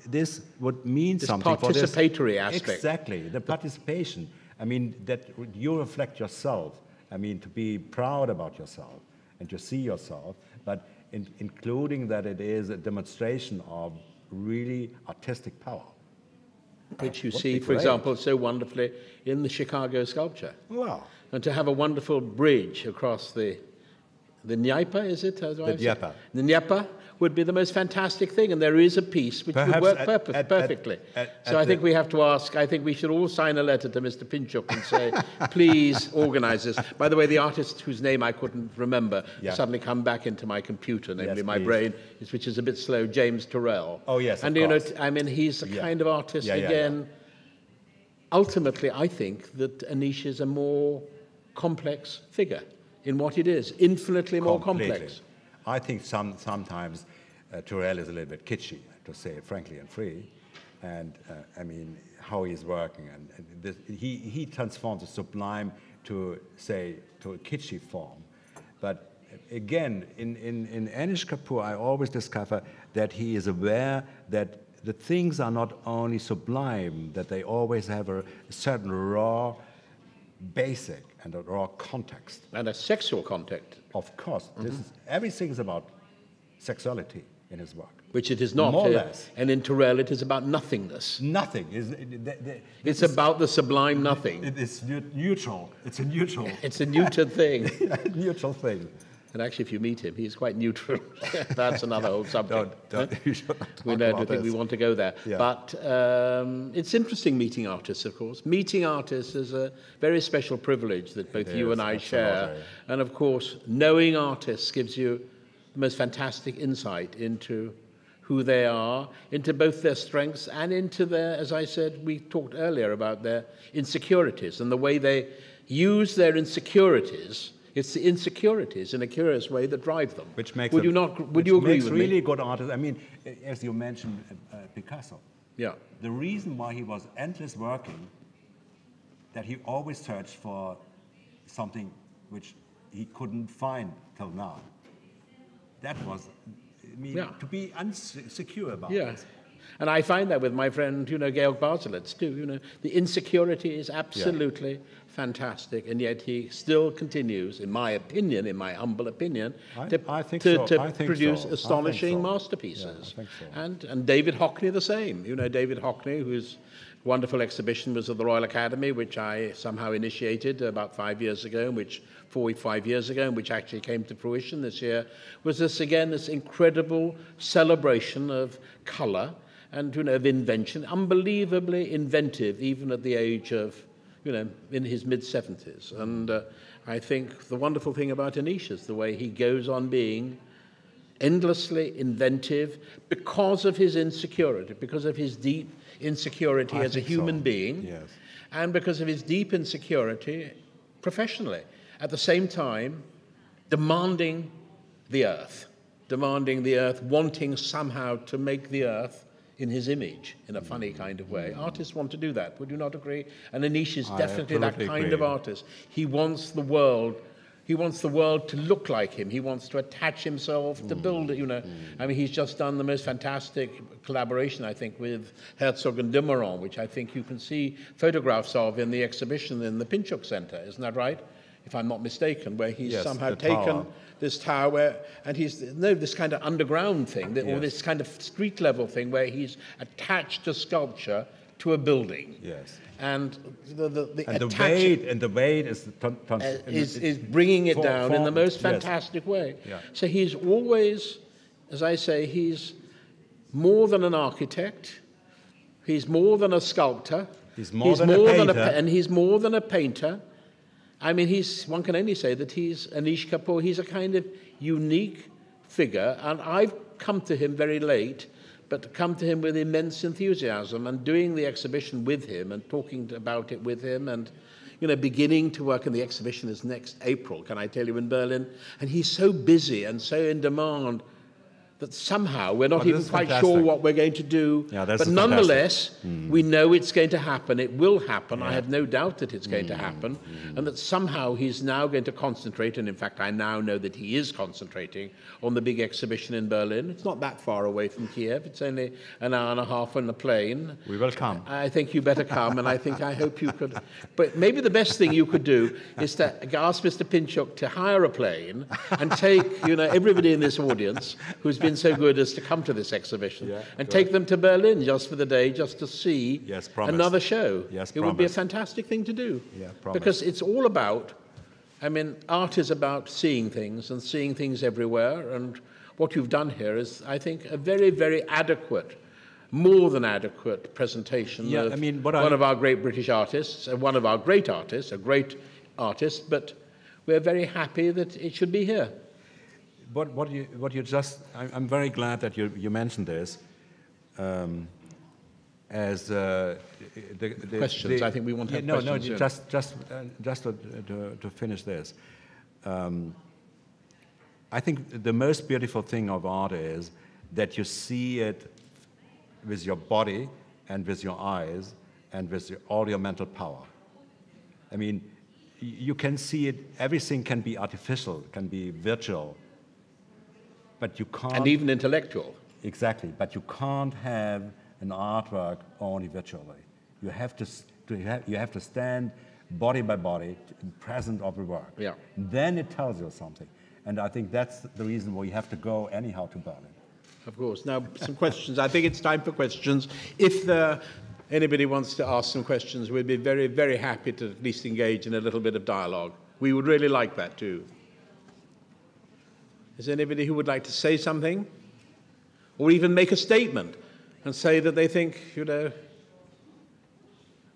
this would mean something for this participatory aspect. Exactly, the participation. I mean, that you reflect yourself. I mean, to be proud about yourself and to see yourself, but including that it is a demonstration of really artistic power. Which you see, for example, so wonderfully in the Chicago sculpture. Wow. And to have a wonderful bridge across the Dnieper, is it? The Dnieper. The Dnieper would be the most fantastic thing, and there is a piece which would work perfectly. So I think we have to ask, I think we should all sign a letter to Mr. Pinchuk and say, please organize this. By the way, the artist whose name I couldn't remember suddenly come back into my computer, namely my brain, which is a bit slow, James Turrell. Oh, yes, and, you know, I mean, he's a kind of artist, again. Ultimately, I think that Anisha is a more complex figure in what it is, infinitely more complex. I think sometimes Turrell is a little bit kitschy, to say it frankly and free, and I mean how he's working, and he transforms the sublime to a kitschy form. But again, in Anisha Kapura, I always discover that he is aware that the things are not only sublime, that they always have a certain raw, basic, and a raw context. And a sexual context. Of course. Everything is about sexuality in his work. which it is not. More or less. And in Turrell, it is about nothingness. Nothing. It's about the sublime nothing. It is neutral. It's a neutral. It's a neutered thing. Neutral thing. And actually, if you meet him, he's quite neutral. That's another whole subject. You should not We talk don't about think we this. want to go there. Yeah. But it's interesting meeting artists, of course. Meeting artists is a very special privilege that both you and I share. Absolutely. And of course, knowing artists gives you the most fantastic insight into who they are, into both their strengths and into their, as I said, we talked earlier about their insecurities and the way they use their insecurities. It's the insecurities, in a curious way, that drive them. Which makes would them, you not? Would you agree makes with really me? good artists. I mean, as you mentioned, Picasso. Yeah. The reason why he was endless working, that he always searched for something which he couldn't find till now. That was, I mean, Yeah. to be insecure about Yeah. this. And I find that with my friend, Georg Baselitz, too. The insecurity is absolutely fantastic, and yet he still continues, in my opinion, in my humble opinion, to produce astonishing masterpieces. Yeah, I think so. And David Hockney the same. David Hockney, whose wonderful exhibition was at the Royal Academy, which I somehow initiated about 5 years ago, which 5 years ago, and which actually came to fruition this year, was this incredible celebration of colour and of invention, unbelievably inventive, even at the age of, in his mid-70s. And I think the wonderful thing about Anisha is the way he goes on being endlessly inventive because of his insecurity, because of his deep insecurity as a human being, yes. and because of his deep insecurity professionally. At the same time, demanding the earth, wanting somehow to make the earth in his image, in a funny kind of way. Artists want to do that, would you not agree? And Anisha is definitely that kind of artist. He wants the world to look like him. He wants to attach himself to build it, I mean, he's just done the most fantastic collaboration, I think, with Herzog and de Meuron, which I think you can see photographs of in the exhibition in the PinchukArtCentre, isn't that right? If I'm not mistaken, where he's somehow taken this tower and this kind of underground thing, or this kind of street level thing where he's attached a sculpture to a building. Yes. And the weight is bringing it down in the most fantastic way. Yeah. So he's always, as I say, he's more than an architect. He's more than a sculptor. He's more than a painter. And he's more than a painter. I mean, one can only say that he's Anisha Kapur. He's a kind of unique figure, and I've come to him very late, but come to him with immense enthusiasm, and doing the exhibition with him and talking about it with him, and beginning to work. And the exhibition is next April, can I tell you, in Berlin. And he's so busy and so in demand that somehow we're not even quite sure what we're going to do. Yeah, that's but nonetheless, we know it's going to happen. It will happen. I have no doubt that it's going to happen. And that somehow he's now going to concentrate, and in fact I now know that he is concentrating on the big exhibition in Berlin. It's not that far away from Kiev. It's only an hour and a half on the plane. We will come. I think you better come, and I hope you could. But maybe the best thing you could do is to ask Mr. Pinchuk to hire a plane and take everybody in this audience who's been so good as to come to this exhibition and take them to Berlin just for the day, just to see another show. Yes, it would be a fantastic thing to do. Yeah, promise. Because it's all about, art is about seeing things and seeing things everywhere. And what you've done here is, I think, a very, very adequate, more than adequate presentation of one of our great British artists, and one of our great artists, a great artist, but we're very happy that it should be here. I'm very glad that you mentioned this. As the questions, I think we want to have questions. Just to finish this. I think the most beautiful thing of art is that you see it with your body and with your eyes and with all your mental power. I mean, you can see it. Everything can be artificial, can be virtual. But you can't, and even intellectual. Exactly, but you can't have an artwork only virtually. You have to stand body by body, present of the work. Yeah. Then it tells you something, and I think that's the reason why you have to go anyhow to Berlin. Of course. Now, some questions. I think it's time for questions. If anybody wants to ask some questions, we'd be very, very happy to at least engage in a little bit of dialogue. We would really like that too. Is there anybody who would like to say something? Or even make a statement and say that they think, you know,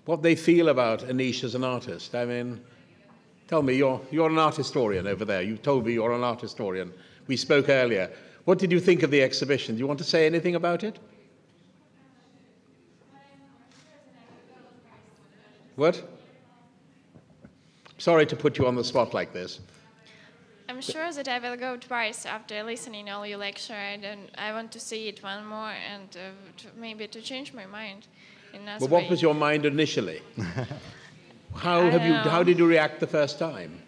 what they feel about Anísh as an artist? I mean, tell me, you're an art historian over there. You told me you're an art historian. We spoke earlier. What did you think of the exhibition? Do you want to say anything about it? What? Sorry to put you on the spot like this. I'm sure that I will go twice after listening all your lecture, and I want to see it one more, and maybe to change my mind. But what was your mind initially? How did you react the first time?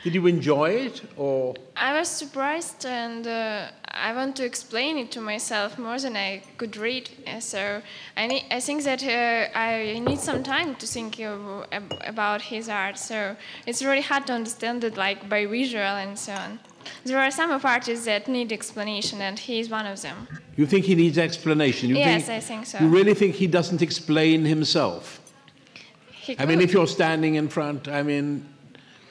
Did you enjoy it, or? I was surprised, and I want to explain it to myself more than I could read. So I think that I need some time to think about his art. So it's really hard to understand it, like by visual and so on. There are some artists that need explanation, and he is one of them. You think he needs explanation? Yes, I think so. You really think he doesn't explain himself? I mean, if you're standing in front, I mean,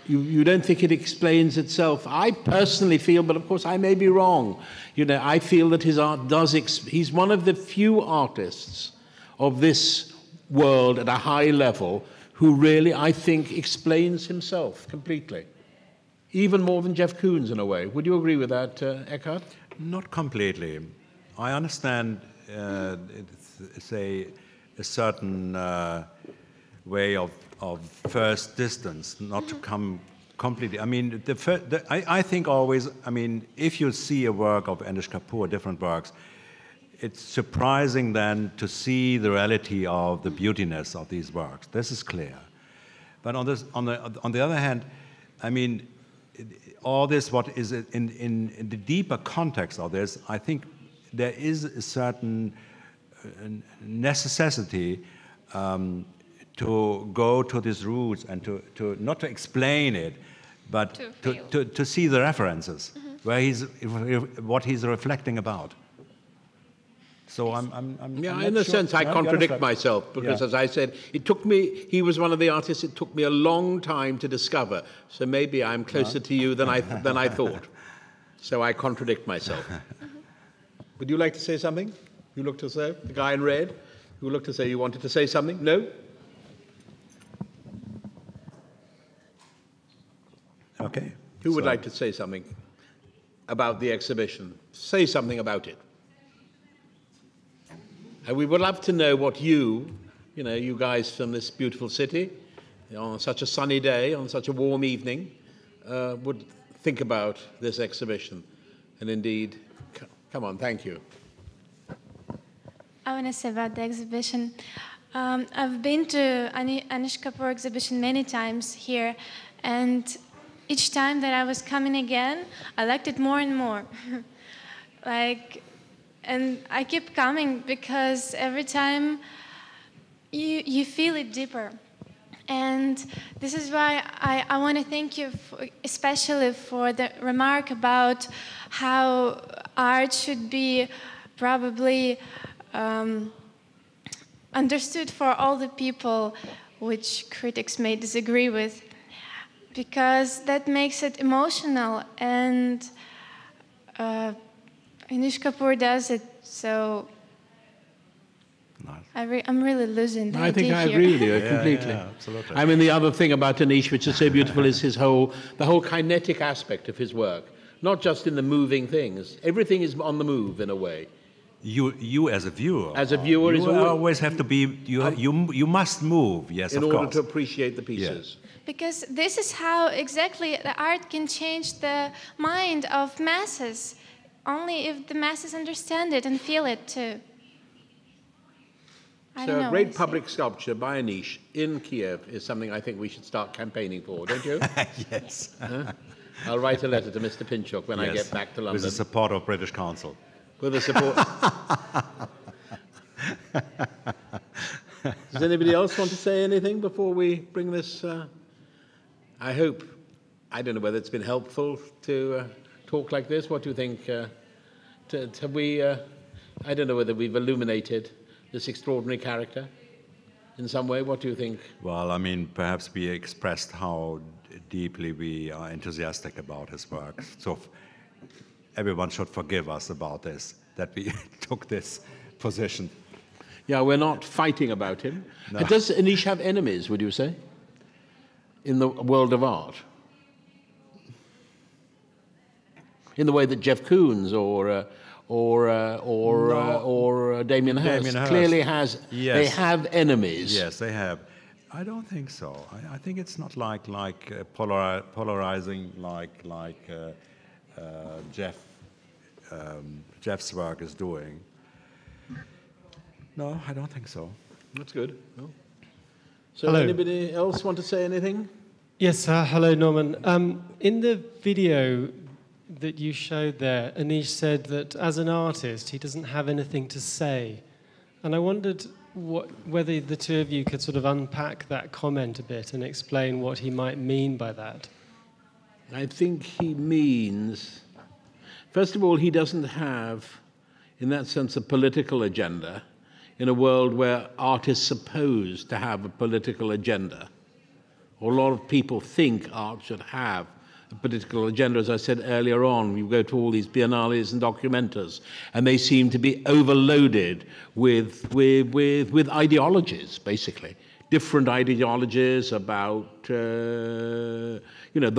you don't think it explains itself. I personally feel, but of course I may be wrong, you know, I feel that his art does, he's one of the few artists of this world at a high level who really, I think, explains himself completely. Even more than Jeff Koons in a way. Would you agree with that, Eckhard? Not completely. I understand it's a certain way of first distance, not to come completely. I mean, I think always, I mean, if you see a work of Aníša Kapur, different works, it's surprising then to see the reality of the beautiness of these works. This is clear. But on the other hand, I mean, all this, what is in the deeper context of this, I think there is a certain necessity to go to these roots and to not to explain it, but to see the references, where what he's reflecting about. So yeah, in a sense, I contradict myself because, as I said, it took me. He was one of the artists. It took me a long time to discover. So maybe I'm closer to you than I thought. So I contradict myself. Would you like to say something? You looked as though the guy in red. You looked as though you wanted to say something. No. Okay. Who would like to say something about the exhibition? Say something about it. And we would love to know what you guys from this beautiful city, on such a sunny day, on such a warm evening, would think about this exhibition. And indeed, come on, thank you. I want to say about the exhibition. I've been to Aníša Kapur exhibition many times here, and each time that I was coming again, I liked it more and more. And I keep coming because every time you feel it deeper. And this is why I want to thank you especially for the remark about how art should be probably understood for all the people, which critics may disagree with, because that makes it emotional, and Aníša Kapur does it, so nice. I'm really losing the idea. I think I agree with you completely. Yeah, absolutely. I mean, the other thing about Aníš, which is so beautiful, is the whole kinetic aspect of his work, not just in the moving things. Everything is on the move in a way. You as a viewer. As a viewer, you always have to be. You must move. Yes, of course. In order to appreciate the pieces. Yes. Because this is how exactly the art can change the mind of masses. Only if the masses understand it and feel it too. So a great public sculpture by Aníš in Kiev is something I think we should start campaigning for, don't you? Yes. I'll write a letter to Mr. Pinchuk when I get back to London. With the support of British Council. With the support. Does anybody else want to say anything before we bring this? I hope. I don't know whether it's been helpful to talk like this. What do you think, Have we, I don't know whether we've illuminated this extraordinary character in some way. What do you think? Well, I mean, perhaps we expressed how deeply we are enthusiastic about his work. So everyone should forgive us about this, that we took this position. Yeah, we're not fighting about him. No. Does Aníš have enemies, would you say, in the world of art? In the way that Jeff Koons or Damien Hirst clearly has, yes. They have enemies. Yes, they have. I don't think so. I think it's not polarizing like Jeff's work is doing. No, I don't think so. That's good. No. So hello. Anybody else want to say anything? Yes, hello, Norman. In the video that you showed there, Aníš said that as an artist, he doesn't have anything to say. And I wondered whether the two of you could sort of unpack that comment a bit and explain what he might mean by that. I think he means, first of all, he doesn't have, in that sense, a political agenda in a world where art is supposed to have a political agenda. Or a lot of people think art should have a political agenda. As I said earlier on, you go to all these biennales and documentas, and they seem to be overloaded with ideologies, basically. Different ideologies about, the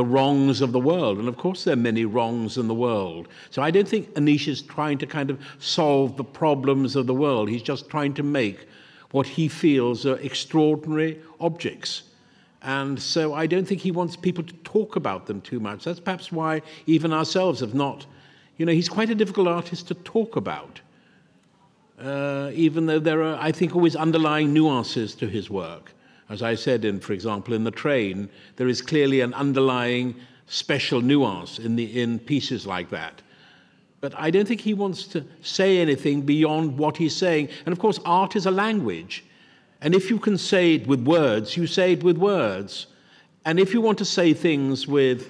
wrongs of the world. And of course there are many wrongs in the world. So I don't think Aníš is trying to kind of solve the problems of the world. He's just trying to make what he feels are extraordinary objects. And so I don't think he wants people to talk about them too much. That's perhaps why even ourselves have not, he's quite a difficult artist to talk about. Even though there are, I think, always underlying nuances to his work. As I said, for example, in The Train, there is clearly an underlying special nuance in pieces like that. But I don't think he wants to say anything beyond what he's saying. And of course, art is a language. And if you can say it with words, you say it with words. And if you want to say things with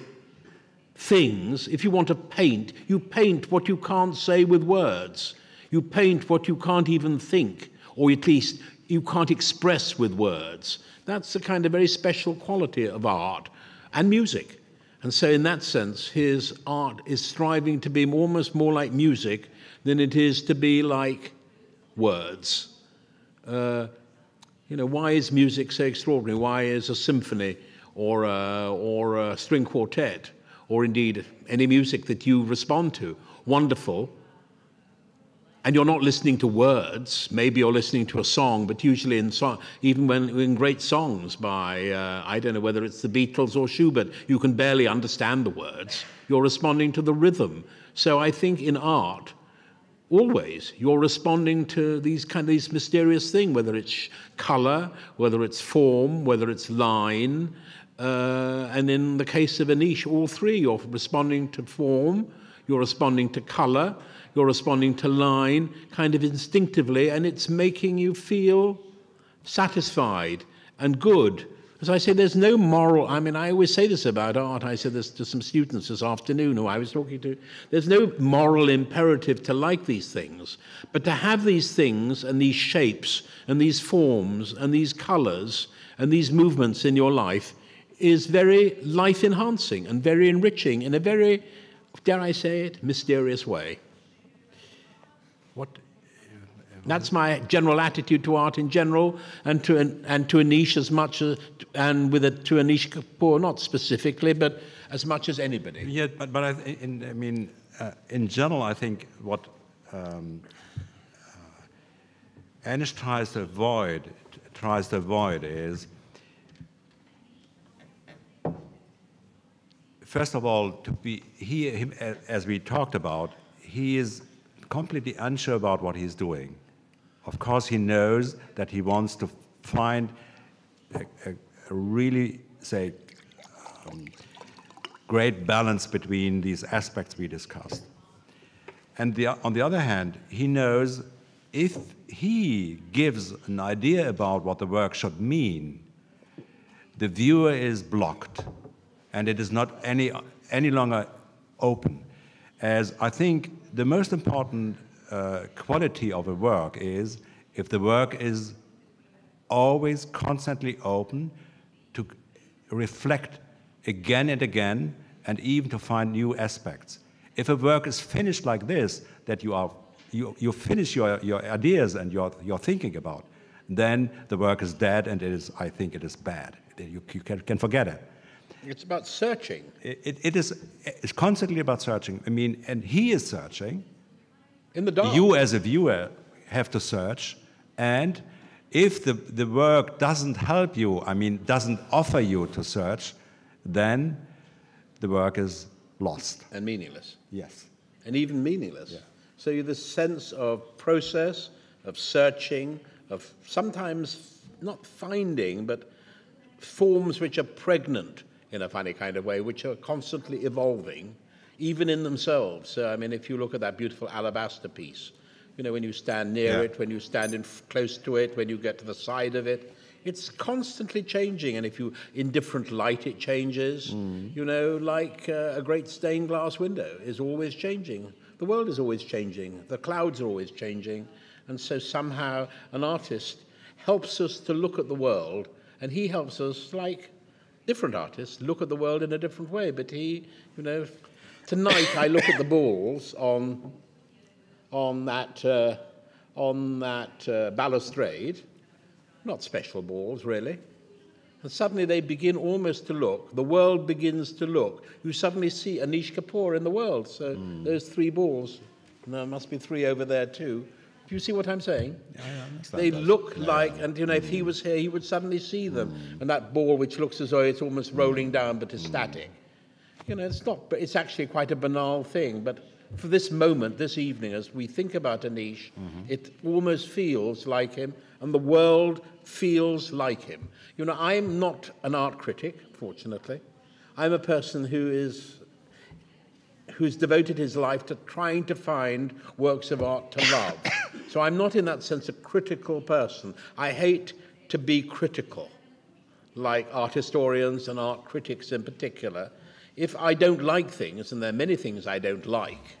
things, if you want to paint, you paint what you can't say with words. You paint what you can't even think, or at least you can't express with words. That's a kind of very special quality of art and music. And so in that sense, his art is striving to be almost more like music than it is to be like words. Why is music so extraordinary? Why is a symphony or a string quartet, or indeed any music that you respond to, wonderful? And you're not listening to words. Maybe you're listening to a song, but usually even in great songs by, I don't know whether it's the Beatles or Schubert, you can barely understand the words. You're responding to the rhythm. So I think in art, always, you're responding to these mysterious things, whether it's color, whether it's form, whether it's line. And in the case of Aníš, all three, you're responding to form, you're responding to color, you're responding to line kind of instinctively, and it's making you feel satisfied and good. As I say, there's no moral, I always say this about art. I said this to some students this afternoon who I was talking to. There's no moral imperative to like these things, but to have these things and these shapes and these forms and these colors and these movements in your life is very life-enhancing and very enriching in a very, dare I say it, mysterious way. That's my general attitude to art in general, and to Aníš as much as, and with it to Aníša Kapura, not specifically, but as much as anybody. Yeah, but in general, I think what Aníš tries to avoid is, first of all, as we talked about, he is completely unsure about what he's doing. Of course, he knows that he wants to find a really, great balance between these aspects we discussed. And on the other hand, he knows if he gives an idea about what the work should mean, the viewer is blocked, and it is not any longer open. as I think the most important quality of a work is if the work is always constantly open to reflect again and again, and even to find new aspects. If a work is finished like this, that you finish your ideas and your thinking about, then the work is dead, and I think it is bad. You can forget it. It's about searching. It's constantly about searching. I mean, and he is searching. In the dark. You as a viewer have to search, and if the work doesn't help you, I mean, doesn't offer you to search, then the work is lost. And meaningless. Yes. And even meaningless. Yeah. So this sense of process, of searching, of sometimes not finding, but forms which are pregnant in a funny kind of way, which are constantly evolving, even in themselves. So, I mean, if you look at that beautiful alabaster piece, you know, when you stand near it, when you stand close to it, when you get to the side of it, it's constantly changing. And if you, in different light, it changes. You know, like a great stained glass window is always changing. The world is always changing. The clouds are always changing. And so somehow an artist helps us to look at the world, and he helps us, like different artists, look at the world in a different way. But he, you know, tonight I look at the balls on that balustrade, not special balls really, and suddenly they begin almost to look, the world begins to look. You suddenly see Anisha Kapur in the world. So those three balls, and there must be three over there too. Do you see what I'm saying? Yeah, I understand. They look like, and you know, if he was here, he would suddenly see them. And that ball, which looks as though it's almost rolling down, but is static. You know, it's not, but it's actually quite a banal thing. But for this moment, this evening, as we think about Anish, it almost feels like him, and the world feels like him. You know, I'm not an art critic, fortunately. I'm a person who's devoted his life to trying to find works of art to love. So I'm not in that sense a critical person. I hate to be critical, like art historians and art critics in particular. If I don't like things, and there are many things I don't like,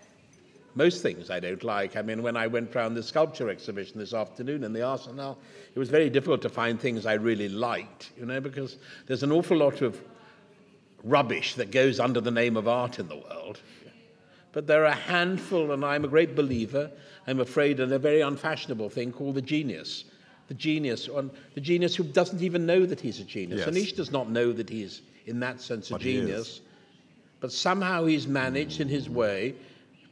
most things I don't like. I mean, when I went round the sculpture exhibition this afternoon in the Arsenal, it was very difficult to find things I really liked, you know, because there's an awful lot of rubbish that goes under the name of art in the world. But there are a handful, and I'm a great believer, I'm afraid, in a very unfashionable thing called the genius. The genius who doesn't even know that he's a genius. Yes. Anish does not know that he's, in that sense, a genius. But somehow he's managed in his way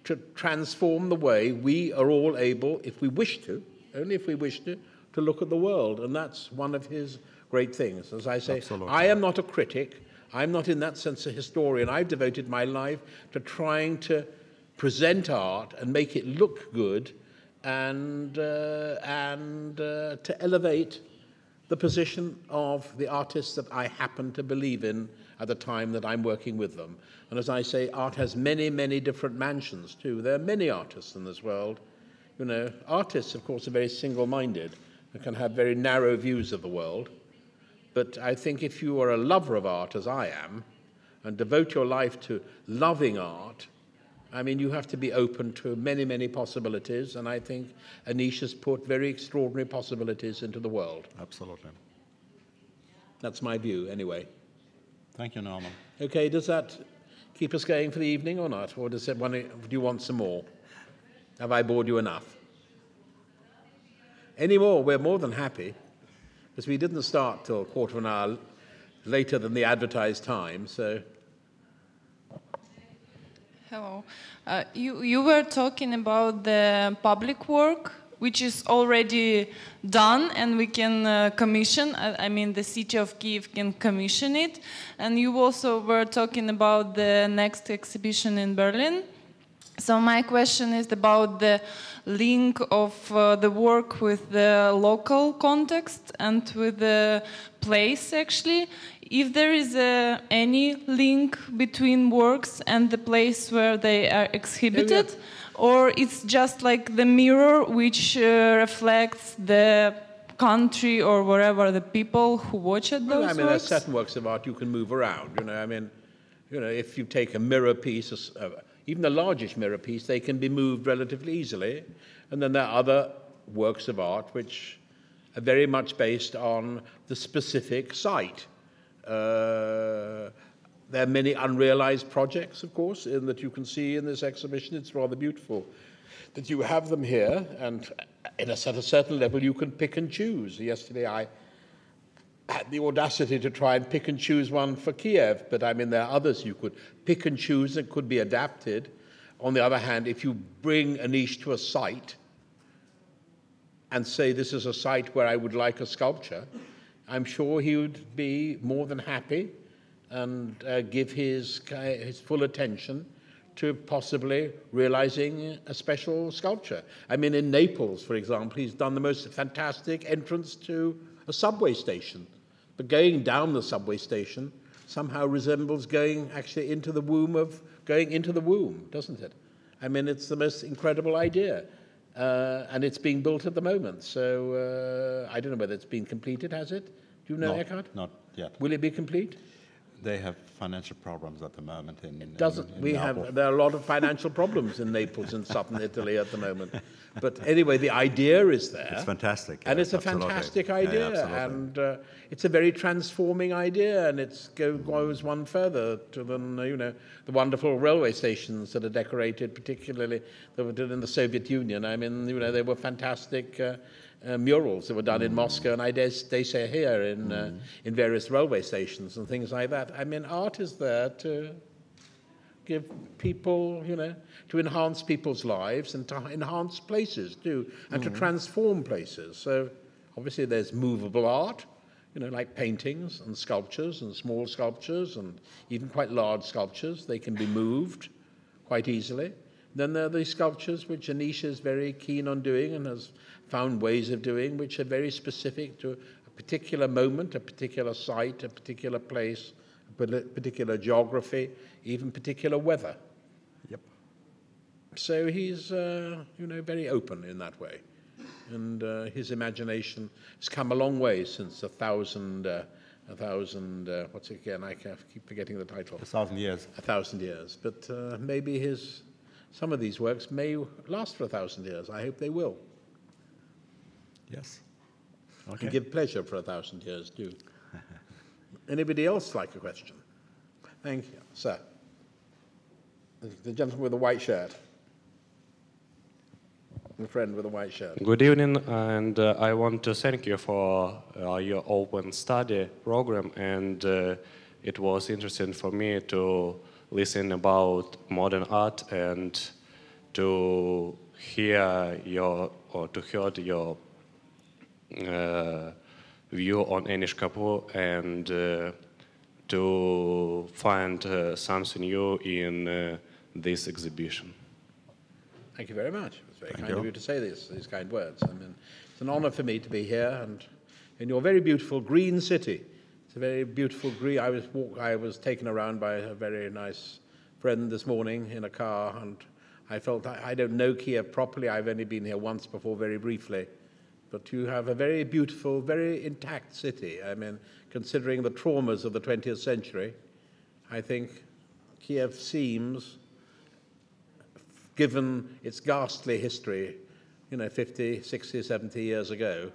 to transform the way we are all able, if we wish to, only if we wish to look at the world. And that's one of his great things. As I say, absolutely. I am not a critic. I'm not in that sense a historian. I've devoted my life to trying to present art and make it look good and to elevate the position of the artists that I happen to believe in at the time that I'm working with them. And as I say, art has many, many different mansions too. There are many artists in this world. You know, artists, of course, are very single-minded and can have very narrow views of the world. But I think if you are a lover of art, as I am, and devote your life to loving art, I mean, you have to be open to many, many possibilities. And I think Anish has put very extraordinary possibilities into the world. Absolutely. That's my view, anyway. Thank you, Norman. Okay, does that keep us going for the evening or not? Or do you want some more? Have I bored you enough? Any more? We're more than happy. Because we didn't start till a quarter of an hour later than the advertised time, so. Hello. You were talking about the public work, which is already done and we can commission. I mean, the city of Kyiv can commission it. And you also were talking about the next exhibition in Berlin. So my question is about the link of the work with the local context and with the place, actually. If there is any link between works and the place where they are exhibited, or it's just like the mirror which reflects the country or wherever the people who watch it, those I mean, works? there's certain works of art you can move around, you know. I mean, you know, if you take a mirror piece, even a largish mirror piece, they can be moved relatively easily. And then there are other works of art which are very much based on the specific site. There are many unrealized projects, of course, that you can see in this exhibition. It's rather beautiful that you have them here, and at a certain level you can pick and choose. Yesterday I had the audacity to try and pick and choose one for Kiev, but I mean there are others you could pick and choose that could be adapted. On the other hand, if you bring Anish to a site and say this is a site where I would like a sculpture, I'm sure he would be more than happy and give his full attention to possibly realizing a special sculpture. I mean, in Naples, for example, he's done the most fantastic entrance to a subway station. But going down the subway station somehow resembles going actually into the womb, doesn't it? I mean, it's the most incredible idea. And it's being built at the moment. So I don't know whether it's been completed, has it? Do you know, Eckhard? Not yet. Will it be complete? They have financial problems at the moment in Naples. There are a lot of financial problems in Naples and southern Italy at the moment. But anyway, the idea is there. It's fantastic. And it's a fantastic idea. And it's a very transforming idea. And it goes one further to the wonderful railway stations that are decorated, particularly that were done in the Soviet Union. I mean, they were fantastic murals that were done in Moscow, and I dare say here in various railway stations and things like that. I mean, art is there to give people, to enhance people's lives and to enhance places too, and to transform places. So obviously there's movable art, like paintings and sculptures and small sculptures and even quite large sculptures. They can be moved quite easily. Then there are these sculptures which Anisha is very keen on doing and has found ways of doing, which are very specific to a particular moment, a particular site, a particular place, a particular geography, even particular weather. Yep. So he's, very open in that way. And his imagination has come a long way since what's it again? I keep forgetting the title. 1,000 years. 1,000 years. But maybe some of these works may last for 1,000 years. I hope they will. Yes. Okay. And give pleasure for 1,000 years, too. Anybody else like a question? Thank you. Sir. The gentleman with the white shirt. The friend with the white shirt. Good evening, and I want to thank you for your open study program, and it was interesting for me to listen about modern art and to hear your view on Anisha Kапur and to find something new in this exhibition. Thank you very much. It's very kind of you to say these kind words. I mean, it's an honor for me to be here and in your very beautiful green city. It's a very beautiful green. I was taken around by a very nice friend this morning in a car, and I felt I don't know Kiev properly. I've only been here once before, very briefly. But you have a very beautiful, very intact city. I mean, considering the traumas of the 20th century, I think Kiev seems, given its ghastly history, 50, 60, 70 years ago,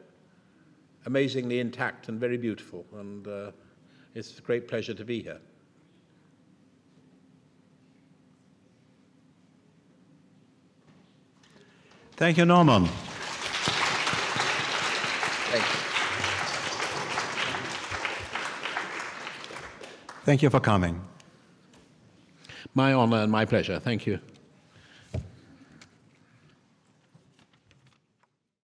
amazingly intact and very beautiful. And it's a great pleasure to be here. Thank you, Norman. Thank you. Thank you for coming. My honor and my pleasure. Thank you.